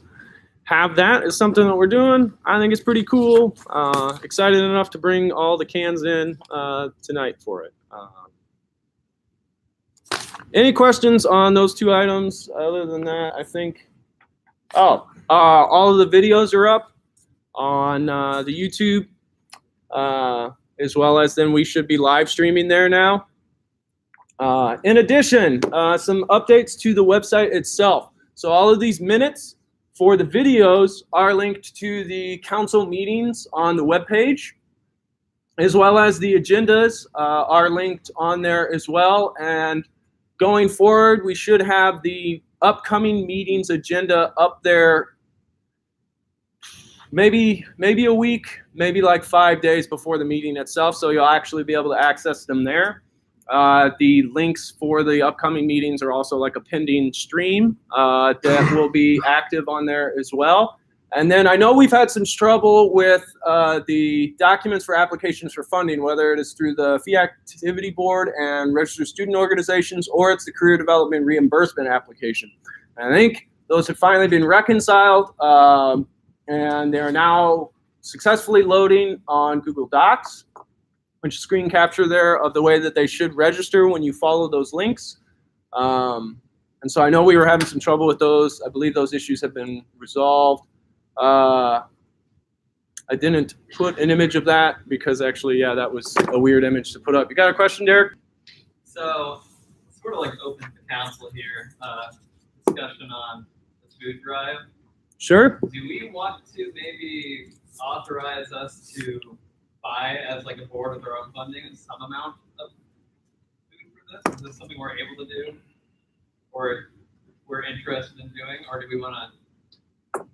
have that as something that we're doing. I think it's pretty cool. Excited enough to bring all the cans in tonight for it. Any questions on those two items? Other than that, I think, all of the videos are up on the YouTube, as well as then we should be live streaming there now. In addition, some updates to the website itself. So all of these minutes for the videos are linked to the council meetings on the webpage, as well as the agendas are linked on there as well. And going forward, we should have the upcoming meetings agenda up there maybe a week, maybe like 5 days before the meeting itself. So you'll actually be able to access them there. The links for the upcoming meetings are also like a pending stream that will be active on there as well. And then I know we've had some trouble with the documents for applications for funding, whether it is through the Fee Activity Board and Registered Student Organizations, or it's the Career Development Reimbursement application. And I think those have finally been reconciled, and they are now successfully loading on Google Docs, which is screen capture there of the way that they should register when you follow those links. And so I know we were having some trouble with those. I believe those issues have been resolved. I didn't put an image of that because actually, yeah, that was a weird image to put up. You got a question, Derek? So, sort of like open to council here, discussion on the food drive. Sure. Do we want to maybe authorize us to buy as like a board with our own funding some amount of food for this? Is this something we're able to do, or we're interested in doing, or do we want to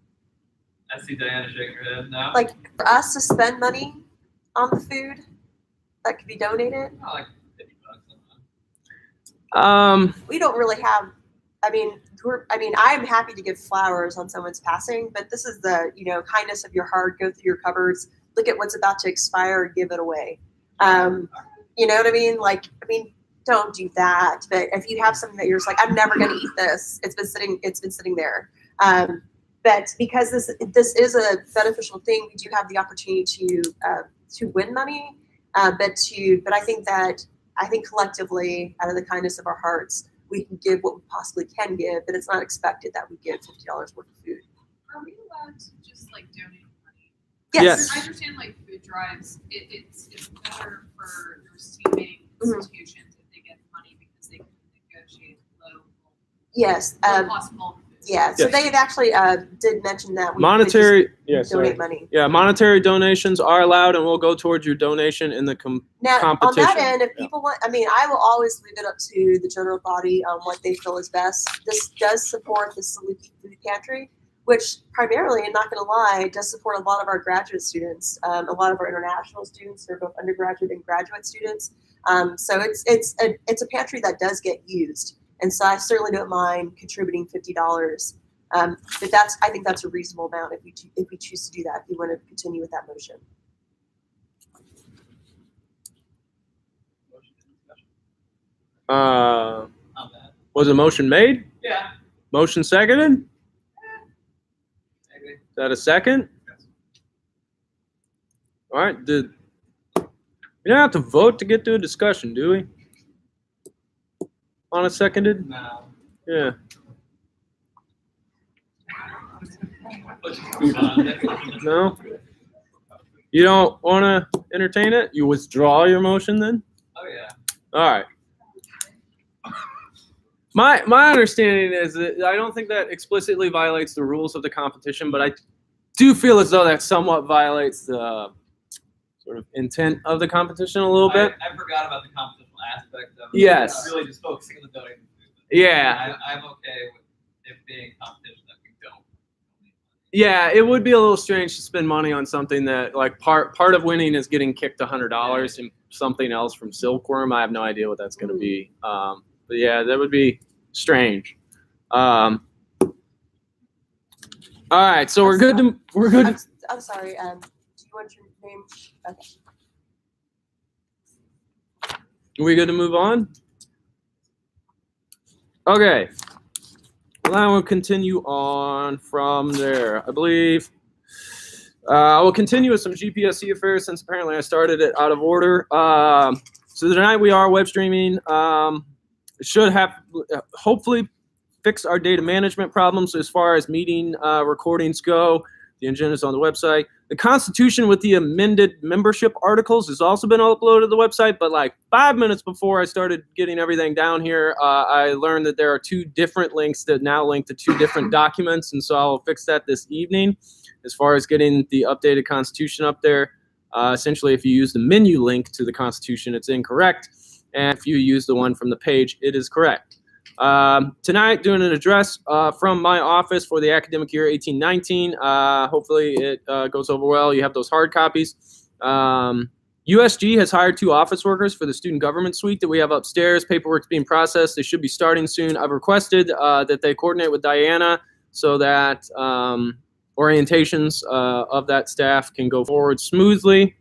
I see Diana shaking her head now. Like for us to spend money on the food that could be donated? Oh, like $50 We don't really have, I'm happy to give flowers on someone's passing, but this is the, kindness of your heart, go through your cupboards, look at what's about to expire and give it away. You know what I mean? Don't do that. But if you have something that you're just like, I'm never going to eat this, it's been sitting there. But because this is a beneficial thing, we do have the opportunity to win money. But I think collectively, out of the kindness of our hearts, we can give what we possibly can give, but it's not expected that we give $50 worth of food. Are we allowed to just donate money? Yes. I understand food drives, it's better for the receiving institutions if they get money because they can negotiate low possible. Yeah, so Yes. they had actually did mention that we Monetary, could just donate money. Yeah, monetary donations are allowed and will go towards your donation in the Now, competition. on that end, if people want, I will always leave it up to the general body on what they feel is best. This does support the Saluki Food Pantry, which primarily, and not going to lie, does support a lot of our graduate students, a lot of our international students who are both undergraduate and graduate students. So it's a pantry that does get used. And so I certainly don't mind contributing $50. But I think that's a reasonable amount if we choose to do that, if you want to continue with that motion. Was a motion made? Yeah. Motion seconded? Maybe. Is that a second? All right. We don't have to vote to get to a discussion, do we? On a seconded? No. Yeah. Let's just move on. No? You don't want to entertain it? You withdraw your motion then? Oh yeah. All right. My understanding is that I don't think that explicitly violates the rules of the competition, but I do feel as though that somewhat violates the sort of intent of the competition a little bit. I forgot about the competitional aspect of it. Yes. I'm really just focusing on the donating food. Yeah. I'm okay with it being competition that we don't. Yeah, it would be a little strange to spend money on something that part of winning is getting kicked $100 and something else from Silkworm. I have no idea what that's going to be. But yeah, that would be strange. All right, so we're good. I'm sorry. Do you want your name? Okay. Are we good to move on? Okay. Well, I will continue on from there. I believe I will continue with some GPSC affairs since apparently I started it out of order. So tonight we are web streaming. It should have hopefully fix our data management problems as far as meeting recordings go. The agenda is on the website. The Constitution with the amended membership articles has also been uploaded to the website, but like 5 minutes before I started getting everything down here, I learned that there are two different links that now link to two different documents, and so I'll fix that this evening. As far as getting the updated Constitution up there, essentially if you use the menu link to the Constitution, it's incorrect, and if you use the one from the page, it is correct. Tonight, doing an address from my office for the academic year 18-19. Hopefully it goes over well. You have those hard copies. USG has hired 2 office workers for the student government suite that we have upstairs. Paperwork's being processed. They should be starting soon. I've requested that they coordinate with Diana so that orientations of that staff can go forward smoothly.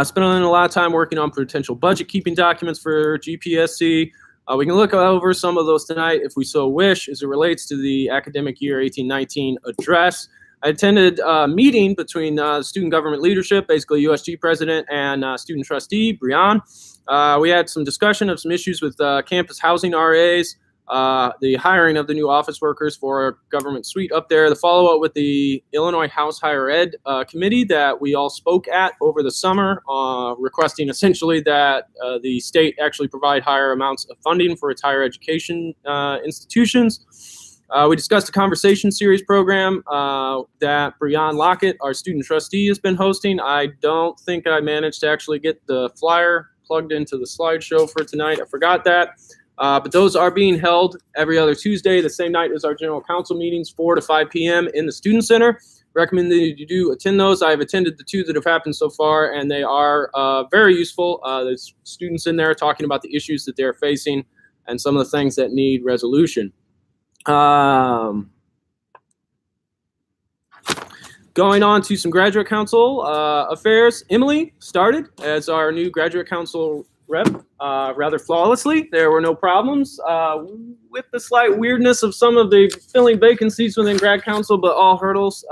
Spending a lot of time working on potential budget keeping documents for GPSC. We can look over some of those tonight if we so wish as it relates to the academic year 18-19 address. I attended a meeting between student government leadership, basically USG president and student trustee, Brian. We had some discussion of some issues with campus housing RAs, the hiring of the new office workers for our government suite up there, the follow-up with the Illinois House Higher Ed Committee that we all spoke at over the summer, requesting essentially that the state actually provide higher amounts of funding for its higher education institutions. We discussed a conversation series program that Brian Lockett, our student trustee, has been hosting. I don't think I managed to actually get the flyer plugged into the slideshow for tonight. I forgot that. But those are being held every other Tuesday, the same night as our general council meetings, 4 to 5 p.m. in the Student Center. recommended you do attend those. I've attended the 2 that have happened so far, and they are very useful. There's students in there talking about the issues that they're facing and some of the things that need resolution. Going on to some graduate council affairs. Emily started as our new graduate council rep rather flawlessly. There were no problems with the slight weirdness of some of the filling vacancies within grad council, but all hurdles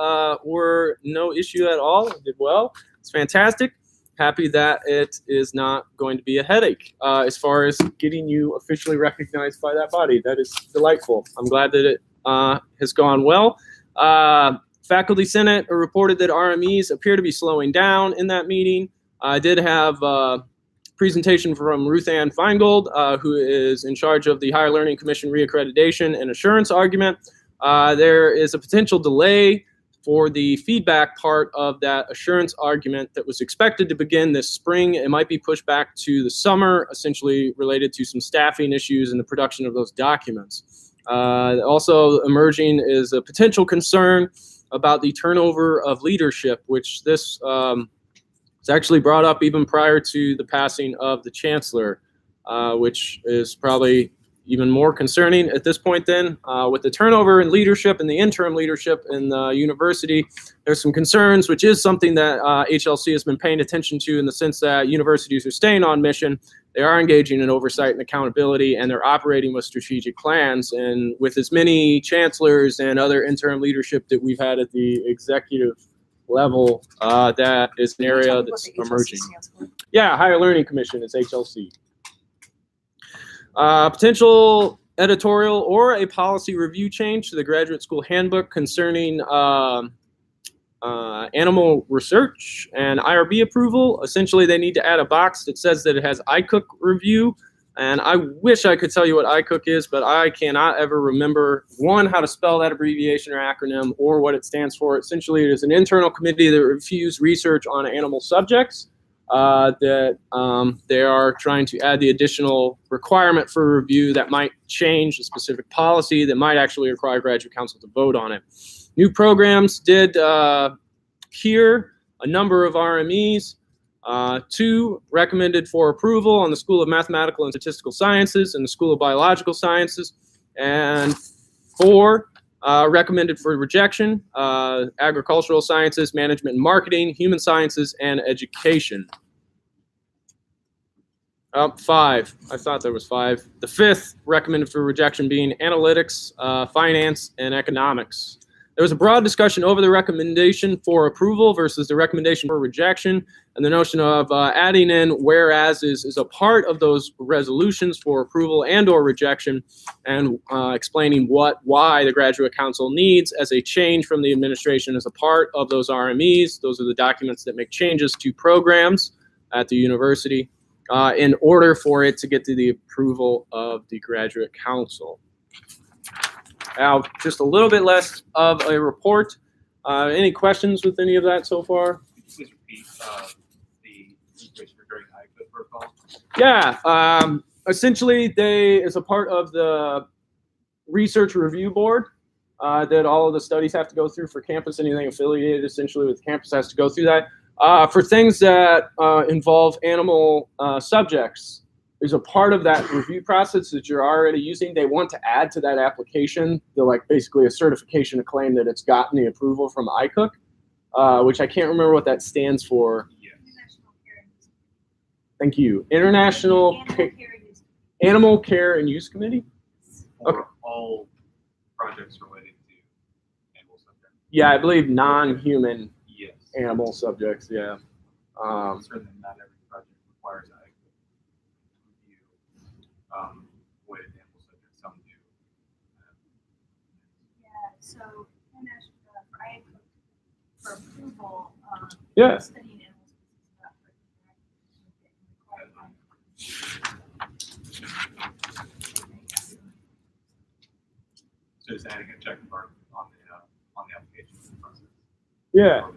were no issue at all. It did well. It's fantastic. Happy that it is not going to be a headache as far as getting you officially recognized by that body. That is delightful. I'm glad that it has gone well. Faculty Senate reported that RMEs appear to be slowing down in that meeting. I did have a presentation from Ruth Ann Feingold, who is in charge of the Higher Learning Commission reaccreditation and assurance argument. There is a potential delay for the feedback part of that assurance argument that was expected to begin this spring. It might be pushed back to the summer, essentially related to some staffing issues in the production of those documents. Also emerging is a potential concern about the turnover of leadership, which this was actually brought up even prior to the passing of the chancellor, which is probably even more concerning at this point then. With the turnover in leadership and the interim leadership in the university, there's some concerns, which is something that HLC has been paying attention to in the sense that universities are staying on mission. They are engaging in oversight and accountability, and they're operating with strategic plans. And with as many chancellors and other interim leadership that we've had at the executive level, that is an area that's emerging. Yeah, Higher Learning Commission is HLC. Potential editorial or a policy review change to the graduate school handbook concerning animal research and IRB approval. Essentially, they need to add a box that says that it has ICOOK review. And I wish I could tell you what ICOOK is, but I cannot ever remember, one, how to spell that abbreviation or acronym or what it stands for. Essentially, it is an internal committee that reviews research on animal subjects. That they are trying to add the additional requirement for review that might change a specific policy that might actually require graduate council to vote on it. New programs did hear a number of RMEs. 2 recommended for approval on the School of Mathematical and Statistical Sciences and the School of Biological Sciences. And 4 recommended for rejection, Agricultural Sciences, Management and Marketing, Human Sciences, and Education. 5. I thought there was 5. The 5th recommended for rejection being Analytics, Finance, and Economics. There was a broad discussion over the recommendation for approval versus the recommendation for rejection, and the notion of adding in whereas is a part of those resolutions for approval and or rejection, and explaining why the graduate council needs as a change from the administration as a part of those RMEs. Those are the documents that make changes to programs at the university in order for it to get to the approval of the graduate council. Now, just a little bit less of a report. Any questions with any of that so far? Please repeat the information regarding ICOOK protocol. Yeah, essentially they, as a part of the research review board that all of the studies have to go through for campus, anything affiliated essentially with campus has to go through that. For things that involve animal subjects, there's a part of that review process that you're already using. They want to add to that application, basically a certification to claim that it's gotten the approval from ICOOK, which I can't remember what that stands for. Thank you. Animal Care and Use Committee? Okay. All projects related to animal subjects. Yeah, I believe non-human Yes. animal subjects, yeah. Certainly not every project requires ICOOK review with animal subjects. Some do. Yeah, so for ICOOK, for approval, Yeah. studying animal species not So just adding a check mark on the application process. Yeah.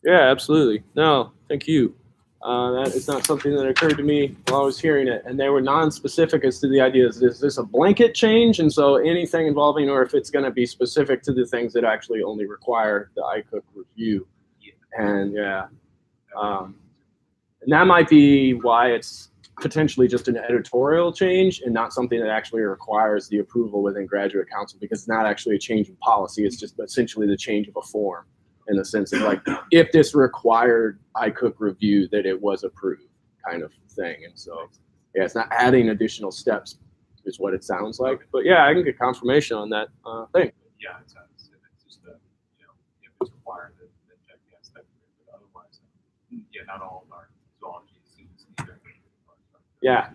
Yeah, absolutely. No, thank you. That is not something that occurred to me while I was hearing it. And they were non-specific as to the idea. Is this a blanket change? And so anything involving, or if it's going to be specific to the things that actually only require the iCook review. And yeah. And that might be why it's potentially just an editorial change and not something that actually requires the approval within graduate council, because it's not actually a change in policy. It's just essentially the change of a form, in the sense of like, if this required iCook review, that it was approved kind of thing. And so, yeah, it's not adding additional steps is what it sounds like. But yeah, I can get confirmation on that thing. Yeah, it's just that, if it's required, then check yes, that's good, but otherwise, yeah, not all of our zoology students need it. Yeah,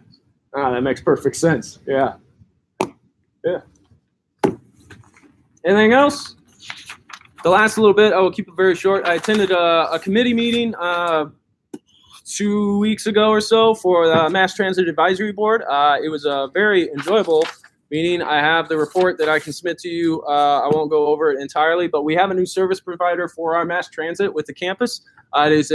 that makes perfect sense. Yeah. Yeah. Anything else? The last little bit, I will keep it very short. I attended a committee meeting 2 weeks ago or so for the Mass Transit Advisory Board. It was a very enjoyable meeting. I have the report that I can submit to you. I won't go over it entirely, but we have a new service provider for our mass transit with the campus. It is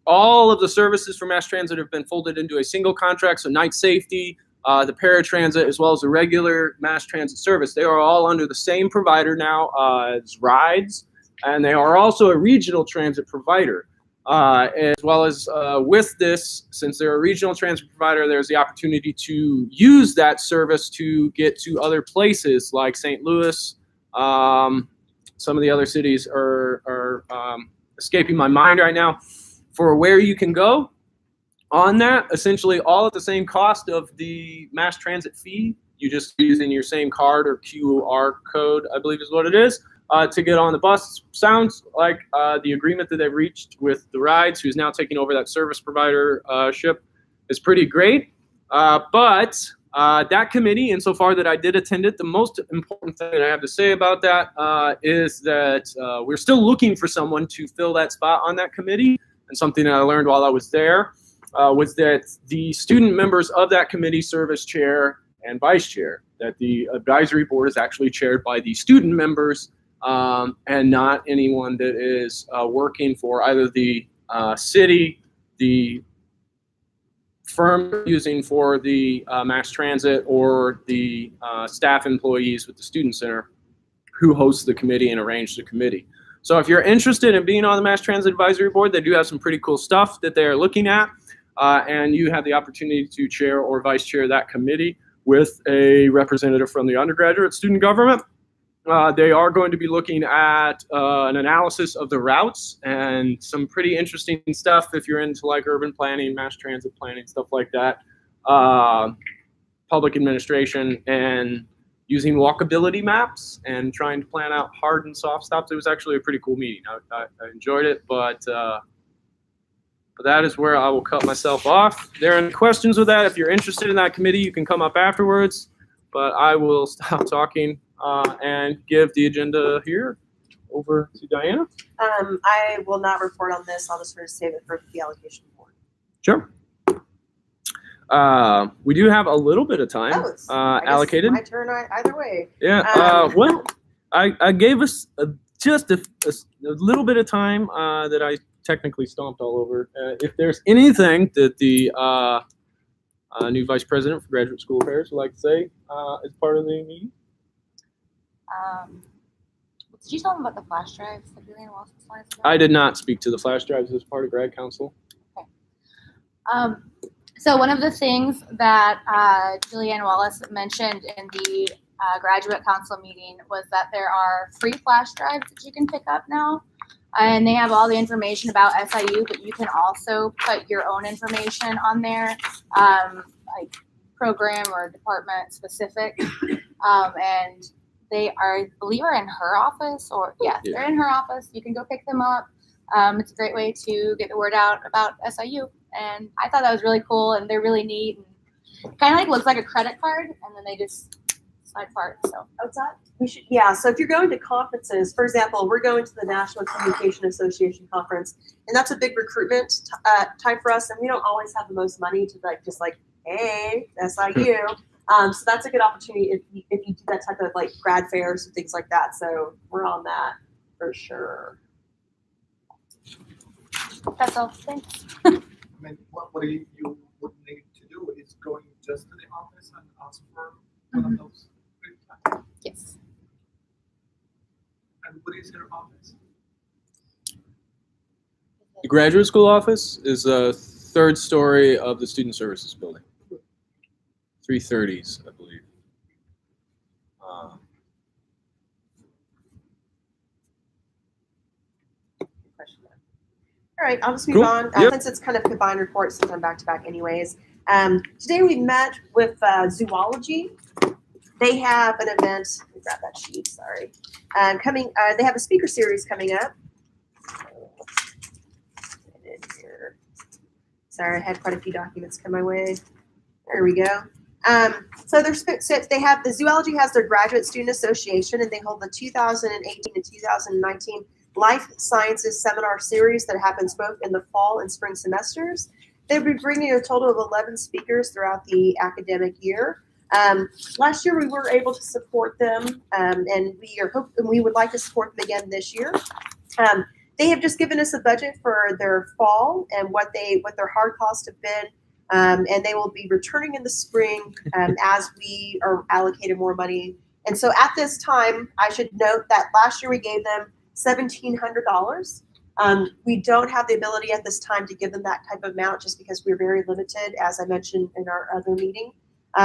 all of the services for mass transit have been folded into a single contract, so night safety, the paratransit, as well as the regular mass transit service. They are all under the same provider now as Rides, and they are also a regional transit provider. As well as with this, since they're a regional transit provider, there's the opportunity to use that service to get to other places like St. Louis. Some of the other cities are escaping my mind right now, for where you can go on that, essentially all at the same cost of the mass transit fee. You just using your same card or QR code, I believe is what it is, to get on the bus. Sounds like the agreement that they've reached with the Rides, who's now taking over that service provider ship, is pretty great. But that committee, insofar that I did attend it, the most important thing that I have to say about that is that we're still looking for someone to fill that spot on that committee. And something that I learned while I was there was that the student members of that committee serve as chair and vice chair, that the advisory board is actually chaired by the student members and not anyone that is working for either the city, the firm using for the mass transit, or the staff employees with the student center who hosts the committee and arrange the committee. So if you're interested in being on the Mass Transit Advisory Board, they do have some pretty cool stuff that they are looking at, and you have the opportunity to chair or vice chair that committee with a representative from the undergraduate student government. They are going to be looking at an analysis of the routes and some pretty interesting stuff if you're into like urban planning, mass transit planning, stuff like that, public administration, and using walkability maps and trying to plan out hard and soft stops. It was actually a pretty cool meeting. I enjoyed it, but that is where I will cut myself off. If there are any questions with that, if you're interested in that committee, you can come up afterwards, but I will stop talking and give the agenda here over to Diana. I will not report on this. I'll just sort of save it for the allocation board. Sure. We do have a little bit of time allocated. My turn either way. Yeah. Well, I gave us just a little bit of time that I technically stomped all over. If there's anything that the new vice president for Graduate School Affairs would like to say as part of the meeting. Did you tell them about the flash drives that Julianne Wallace slides? I did not speak to the flash drives as part of grad council. Okay. So one of the things that Julianne Wallace mentioned in the graduate council meeting was that there are free flash drives that you can pick up now. And they have all the information about SIU, but you can also put your own information on there, like program or department specific. And they are, I believe, are in her office, or they're in her office. You can go pick them up. It's a great way to get the word out about SIU. And I thought that was really cool, and they're really neat. And it kind of like looks like a credit card, and then they just slide part. So outside, we should, so if you're going to conferences, for example, we're going to the National Communication Association conference, and that's a big recruitment time for us, and we don't always have the most money to hey, SIU. So that's a good opportunity if you do that type of like grad fairs and things like that. So we're on that for sure. That's all. Thanks. I mean, what you would need to do is going just to the office and ask for one of those. Yes. And what is your office? The graduate school office is the third story of the student services building. 330s, I believe. All right, I'll just move Cool. on. Yep. Since it's kind of combined reports, since I'm back to back anyways. Today we met with zoology. They have an event. Let me grab that sheet. Sorry. Coming. They have a speaker series coming up. Sorry, I had quite a few documents come my way. There we go. So they have the zoology has their graduate student association, and they hold the 2018 and 2019 Life Sciences Seminar Series that happens both in the fall and spring semesters. They'll be bringing a total of 11 speakers throughout the academic year. Last year we were able to support them, and we would like to support them again this year. They have just given us a budget for their fall and what their hard costs have been, and they will be returning in the spring as we are allocated more money. And so at this time, I should note that last year we gave them $1,700. We don't have the ability at this time to give them that type of amount just because we're very limited, as I mentioned in our other meeting.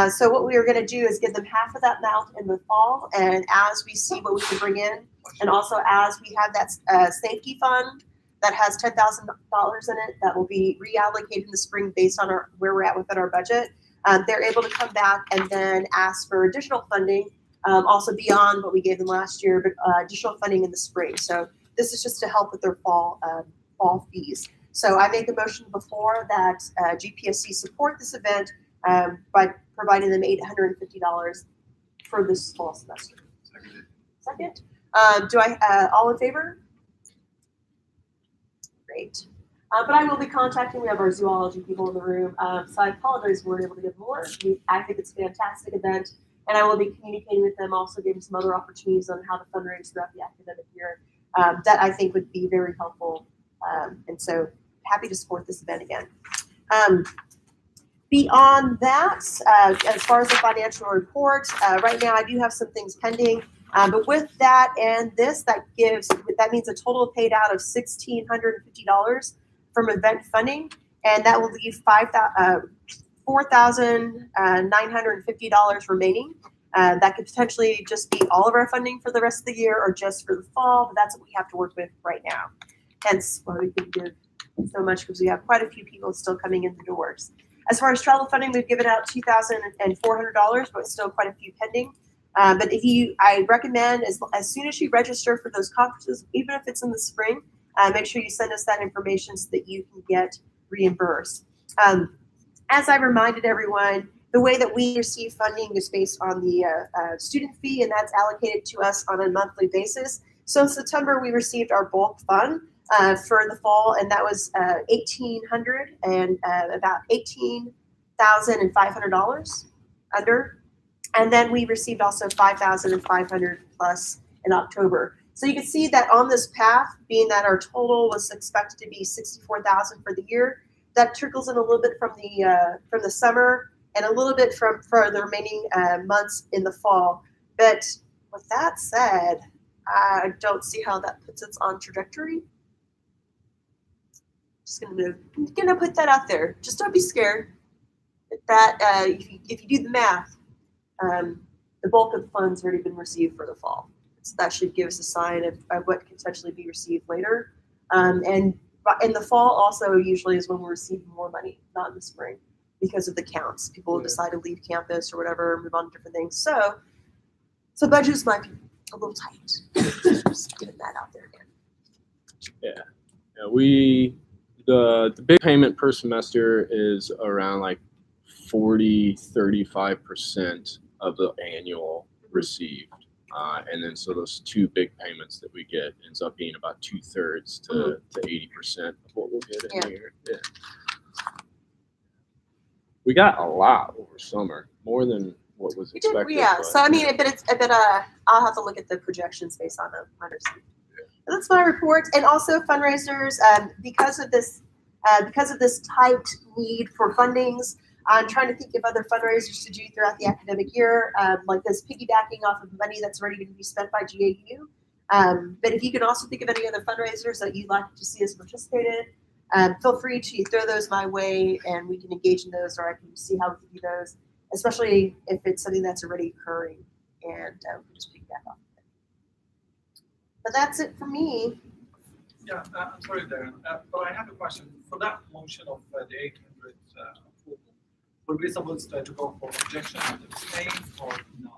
So what we are going to do is give them half of that amount in the fall, and as we see what we can bring in, and also as we have that safety fund that has $10,000 in it that will be reallocated in the spring based on where we're at within our budget, they're able to come back and then ask for additional funding, also beyond what we gave them last year, but additional funding in the spring. So this is just to help with their fall fees. So I make a motion before that GPSC support this event by providing them $850 for this fall semester. Second. Do I all in favor? Great. But I will be contacting. We have our zoology people in the room, so I apologize we weren't able to give more. I think it's a fantastic event, and I will be communicating with them, also giving some other opportunities on how to fundraise throughout the academic year that I think would be very helpful. And so happy to support this event again. Beyond that, as far as the financial report, right now I do have some things pending. But with that and this, that means a total paid out of $1,650 from event funding, and that will leave $4,950 remaining. That could potentially just be all of our funding for the rest of the year or just for the fall, but that's what we have to work with right now. Hence why we can give so much, because we have quite a few people still coming in the doors. As far as travel funding, we've given out $2,400, but still quite a few pending. But I recommend as soon as you register for those conferences, even if it's in the spring, make sure you send us that information so that you can get reimbursed. As I reminded everyone, the way that we receive funding is based on the student fee, and that's allocated to us on a monthly basis. So in September, we received our bulk fund for the fall, and that was $1,800 and about $18,500 under. And then we received also $5,500 plus in October. So you can see that on this path, being that our total was expected to be $64,000 for the year, that trickles in a little bit from the summer and a little bit for the remaining months in the fall. But with that said, I don't see how that puts us on trajectory. Just gonna put that out there. Just don't be scared. That if you do the math, the bulk of the funds already been received for the fall. So that should give us a sign of what can potentially be received later. And in the fall also usually is when we receive more money, not in the spring, because of the counts. People will decide to leave campus or whatever, move on to different things. So budgets might be a little tight. Just getting that out there again. Yeah, the big payment per semester is around like 35% of the annual received. And then so those two big payments that we get ends up being about 2/3 to 80% of what we'll get in a year. Yeah. We got a lot over summer, more than what was expected. Yeah. So I mean, I'll have to look at the projections based on the receipt. That's my report. And also fundraisers, because of this tight need for fundings, I'm trying to think of other fundraisers to do throughout the academic year, like this piggybacking off of money that's already going to be spent by GAU. But if you can also think of any other fundraisers that you'd like to see us participate in, feel free to throw those my way and we can engage in those, or I can see how we can do those, especially if it's something that's already occurring, and we can just piggyback off of it. But that's it for me. Yeah, I'm sorry, Darren, but I have a question. For that motion of the 800 approval, were we supposed to go for objection and abstain or no?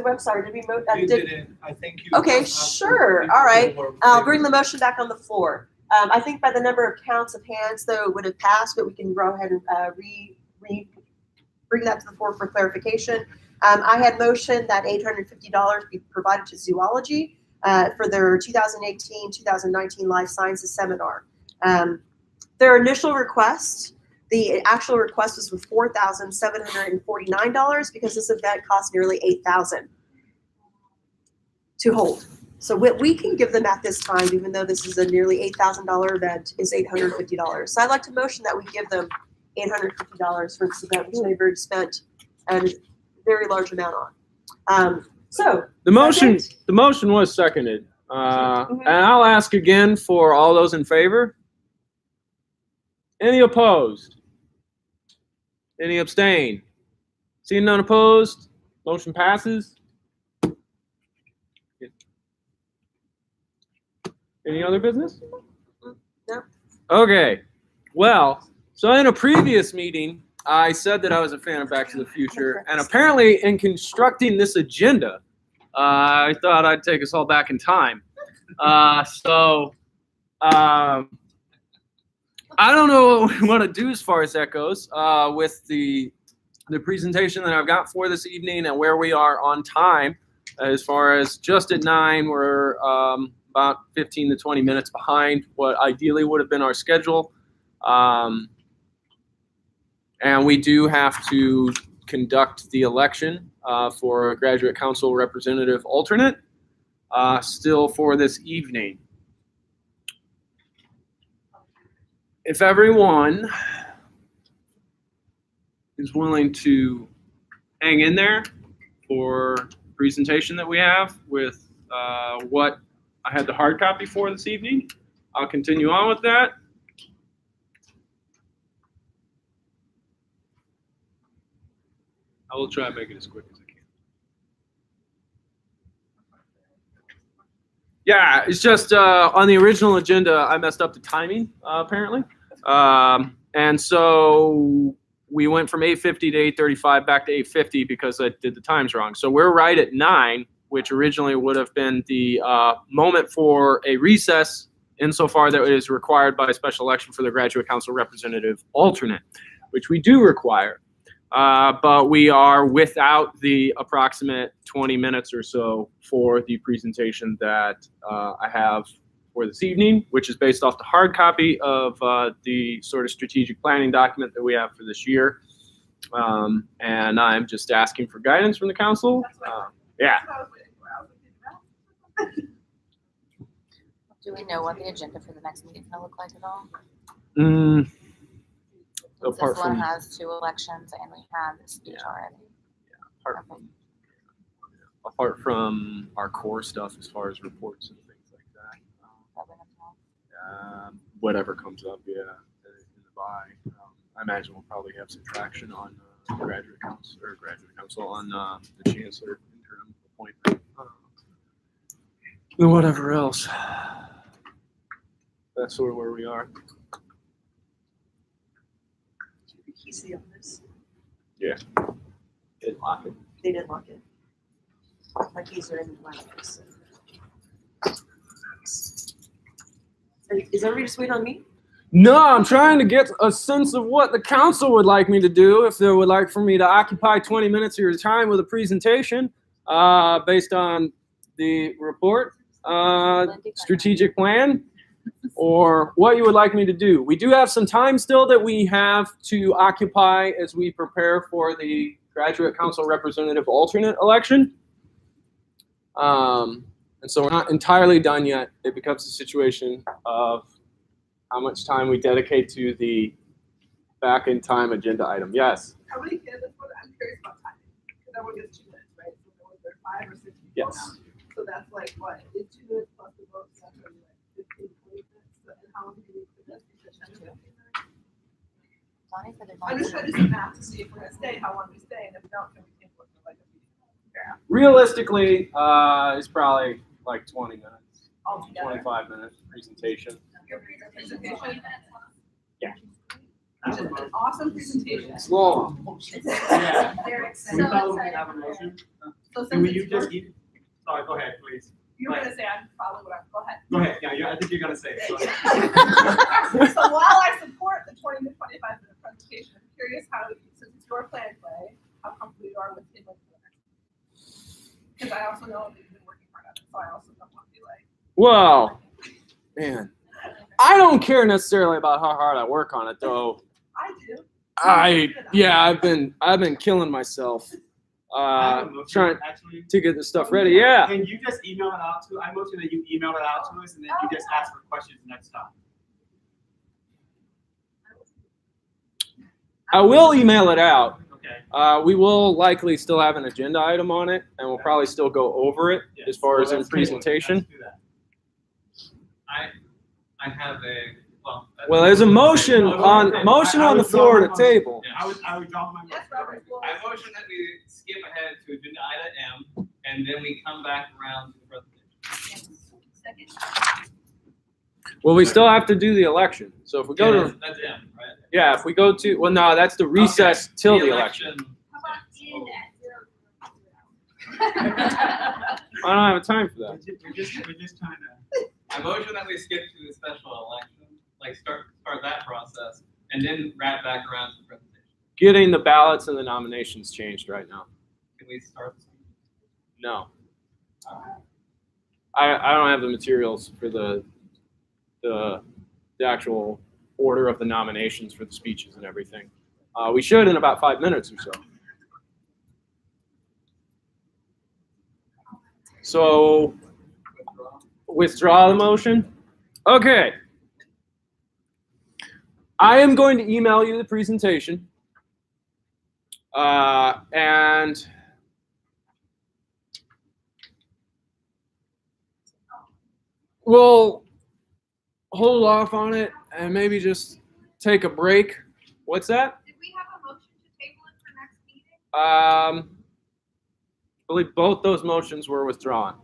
I'm sorry, did we vote? You didn't, I think you. Okay, just asked sure, for all right. people who were I'll in bring the favor. motion back on the floor. I think by the number of counts of hands, though, it would have passed, but we can go ahead and bring that to the floor for clarification. I had motioned that $850 be provided to zoology for their 2018-2019 Life Sciences Seminar. Their initial request, the actual request was for $4,749 because this event cost nearly $8,000 to hold. So what we can give them at this time, even though this is a nearly $8,000 event, is $850. So I'd like to motion that we give them $850 for this event, which they've already spent a very large amount on. So The motion was seconded. And I'll ask again for all those in favor. Any opposed? Any abstain? Seeing none opposed, motion passes. Any other business? No. Okay. Well, so in a previous meeting, I said that I was a fan of Back to the Future, and apparently in constructing this agenda, I thought I'd take us all back in time. I don't know what to do as far as that goes with the presentation that I've got for this evening and where we are on time. As far as just at 9, we're about 15 to 20 minutes behind what ideally would have been our schedule. And we do have to conduct the election for a graduate council representative alternate still for this evening. If everyone is willing to hang in there for the presentation that we have with what I had the hard copy for this evening, I'll continue on with that. I will try to make it as quick as I can. Yeah, it's just on the original agenda, I messed up the timing, apparently. And so we went from 8:50 to 8:35 back to 8:50 because I did the times wrong. So we're right at 9, which originally would have been the moment for a recess insofar that it is required by a special election for the graduate council representative alternate, which we do require. But we are without the approximate 20 minutes or so for the presentation that I have for this evening, which is based off the hard copy of the sort of strategic planning document that we have for this year. And I'm just asking for guidance from the council. Yeah. Do we know what the agenda for the next meeting is going to look like at all? Apart This one from, has 2 elections and we have this speech already. apart from our core stuff as far as reports and things like that. Whatever comes up, yeah, in the by. I imagine we'll probably have some traction on graduate council on the chancellor interim appointment. And whatever else. That's sort of where we are. PC on this. Yeah. Didn't lock it. They didn't lock it. My keys are in my office. Is everybody just waiting on me? No, I'm trying to get a sense of what the council would like me to do, if they would like for me to occupy 20 minutes of your time with a presentation based on the report, strategic plan, or what you would like me to do. We do have some time still that we have to occupy as we prepare for the graduate council representative alternate election. And so we're not entirely done yet. It becomes a situation of how much time we dedicate to the back in time agenda item. Yes. How many candidates were there? I'm curious about timing, because everyone gets 2 minutes, right? So there was there 5 or 6 people Yes. now. So that's like, what, it's 2 minutes plus the votes, that's only like 15, 20 minutes. So, and how long do you need for this? Because I'm just- Donnie said there's I'm only just trying to do some math to see if we're gonna stay, how long we stay, and if we don't, then we can look for like a meeting. Realistically, it's probably like 20 minutes, Altogether. 25 minutes presentation. Your presentation. Yeah. Which is an awesome presentation. It's long. Yeah. Very Can we exciting. probably have a motion? So Can we, since you it's just, first- sorry, go ahead, please. you were gonna say, I'm probably what I'm, go ahead. Go ahead, yeah, I think you're gonna say it. Go ahead. So while I support the 20 to 25 minute presentation, I'm curious how, since it's your plan, Clay, how comfortable you are with it. Because I also know that you've been working hard on it, so I also don't want to be like. Well, man, I don't care necessarily about how hard I work on it, though. I do. I've been killing myself I have a motion, trying actually. to get this stuff ready. Yeah. Can you just email it out to, I motion that you email it out to us and then you just ask for questions next time. I will email it out. Okay. We will likely still have an agenda item on it, and we'll probably still go over it as far as in Let's table it. presentation. Let's do that. I have a, well. Well, there's a motion on the floor to table. I would drop my. Yes, Robert. I motion that we skip ahead to agenda item M, and then we come back around to the presentation. Second. Well, we still have to do the election. So if we go Yeah, to, that's M, right? yeah, if we go to, well, no, that's the recess Okay. till the election. How about in I don't have time for that. We're just trying to. I motion that we skip to the special election, like start that process, and then wrap back around to the presentation. Getting the ballots and the nominations changed right now. Can we start? No. I don't have the materials for the actual order of the nominations for the speeches and everything. We should in about 5 minutes or so. So withdraw the motion. Okay. I am going to email you the presentation. And we'll hold off on it and maybe just take a break. What's that? Did we have a motion to table it for next meeting? I believe both those motions were withdrawn.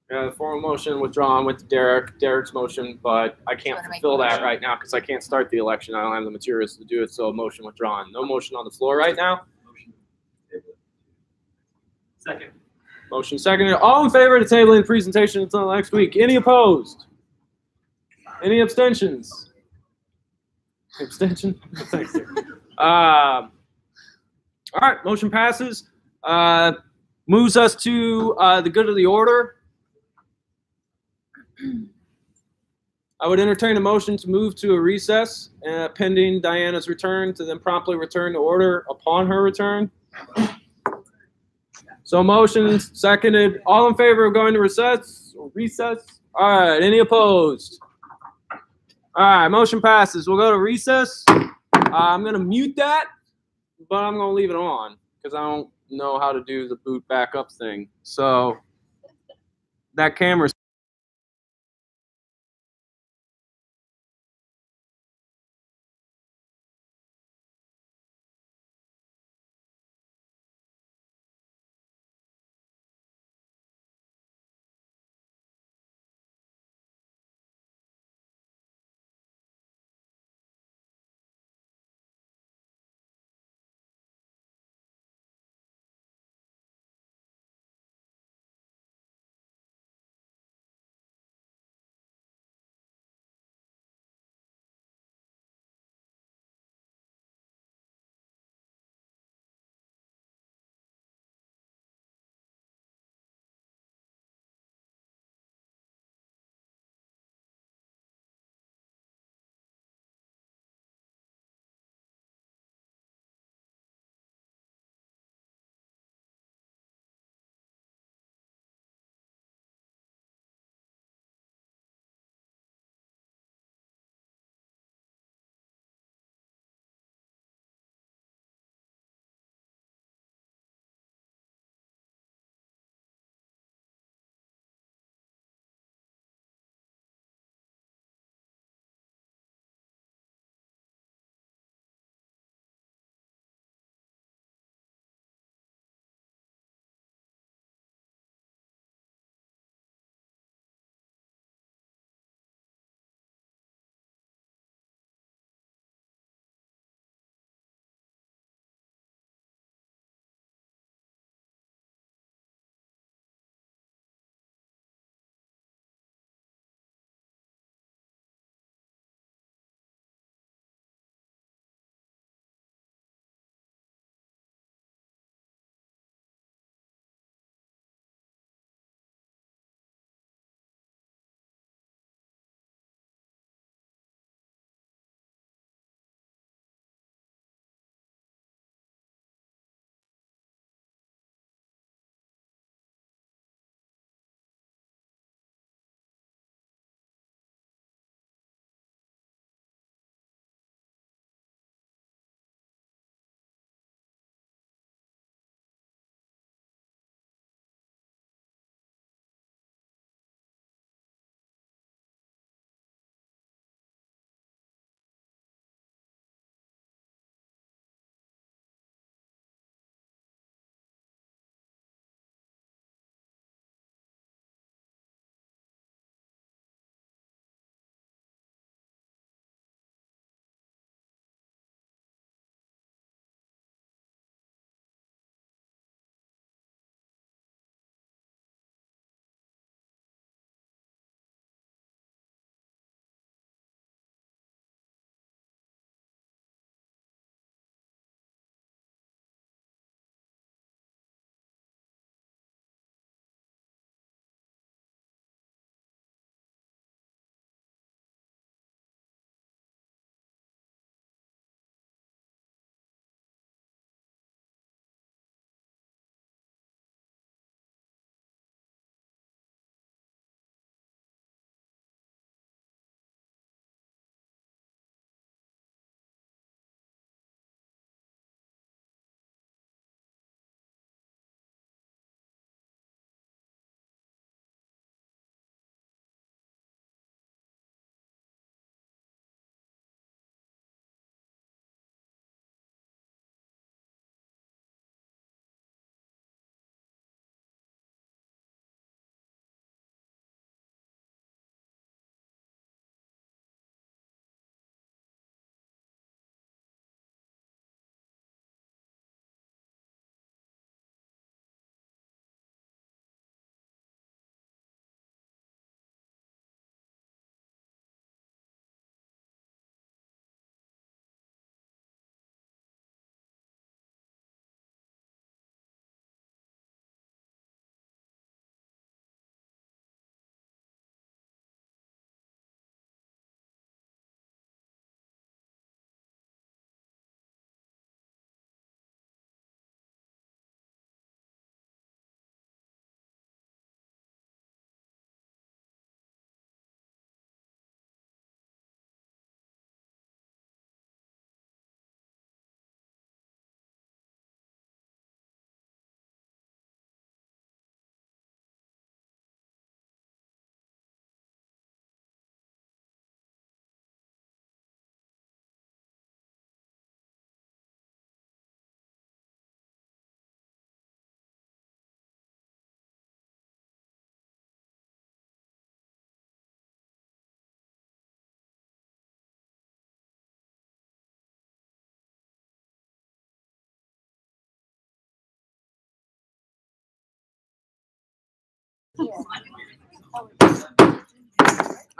Yeah, the formal motion withdrawn with Derek's motion, but I can't fulfill that right now because I can't start the election. I don't have the materials to do it, so motion withdrawn. No motion on the floor right now. Second. Motion seconded. All in favor of tabling the presentation until next week? Any opposed? Any abstentions? Abstention? Thanks. All right, motion passes. Moves us to the good of the order. I would entertain a motion to move to a recess pending Diana's return to then promptly return to order upon her return. So motion seconded. All in favor of going to recess? All right, any opposed? All right, motion passes. We'll go to recess. I'm going to mute that, but I'm going to leave it on because I don't know how to do the boot backup thing. So that camera's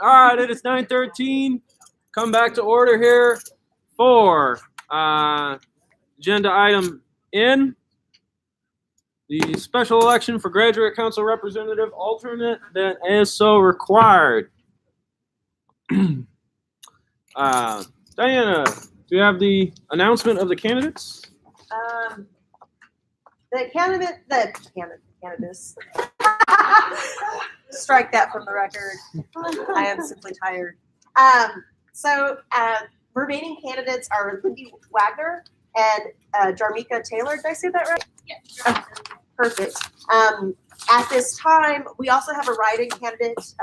All right, it is 9:13. Come back to order here for agenda item N, the special election for graduate council representative alternate that is so required. Diana, do you have the announcement of the candidates? The candidates. Strike that from the record. I am simply tired. Remaining candidates are Lindy Wagner and Jarmika Taylor. Did I say that right? Yes. Oh, perfect. At this time, we also have a write-in candidate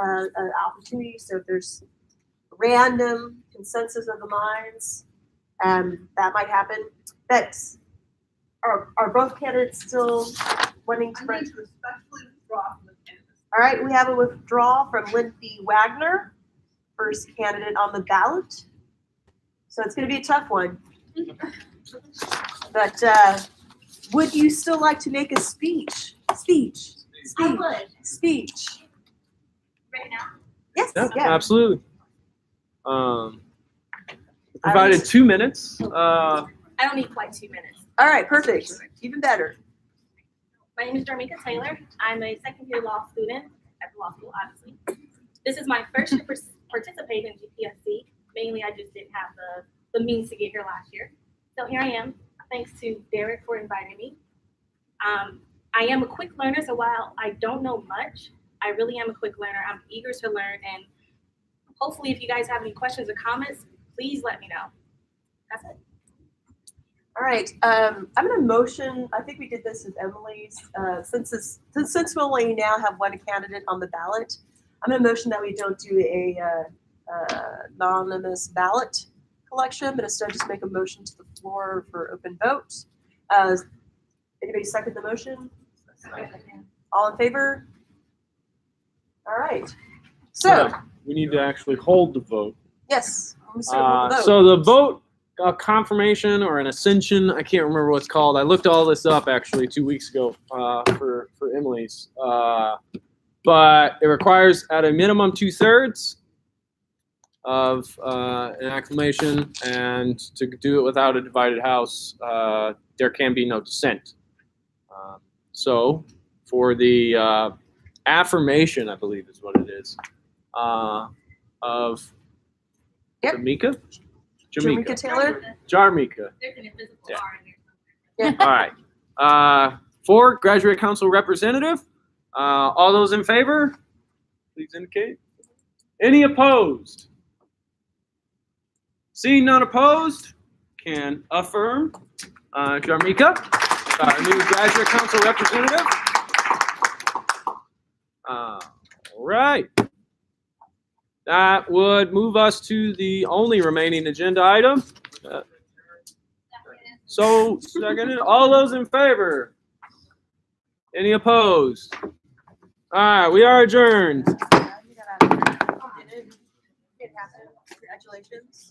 opportunity. So if there's random consensus of the minds, that might happen. But are both candidates still wanting to run? I need to respectfully withdraw from the candidacy. All right, we have a withdrawal from Lindy Wagner, first candidate on the ballot. So it's going to be a tough one. But would you still like to make a speech? I would. Speech. Right now. Yes. Yeah, Yeah. absolutely. Provided 2 minutes. I don't need quite 2 minutes. All right, perfect. Even better. My name is Jarmika Taylor. I'm a second-year law student at the law school, obviously. This is my first year participating in GPSC. Mainly, I just didn't have the means to get here last year. So here I am. Thanks to Derek for inviting me. I am a quick learner, so while I don't know much, I really am a quick learner. I'm eager to learn, and hopefully if you guys have any questions or comments, please let me know. That's it. All right. I'm going to motion. I think we did this with Emily's. Since we only now have one candidate on the ballot, I'm going to motion that we don't do a anonymous ballot collection, but instead just make a motion to the floor for open vote. Anybody second the motion? All in favor? All right. So, Yeah, we need to actually hold the vote. yes. I'm starting with the vote. So the vote confirmation or an ascension, I can't remember what it's called. I looked all this up actually 2 weeks ago for Emily's. But it requires at a minimum 2/3 of an acclamation, and to do it without a divided house, there can be no dissent. So for the affirmation, I believe is what it is, of Yep. Jamika? Jarmika Taylor? Jarmika. There's an invisible Yeah. R in there. Yeah. All right. For graduate council representative, all those in favor, please indicate. Any opposed? Seeing none opposed, can affirm Jarmika, our new graduate council representative. All right. That would move us to the only remaining agenda item. So, seconded. All those in favor? Any opposed? All right, we are adjourned. Congratulations.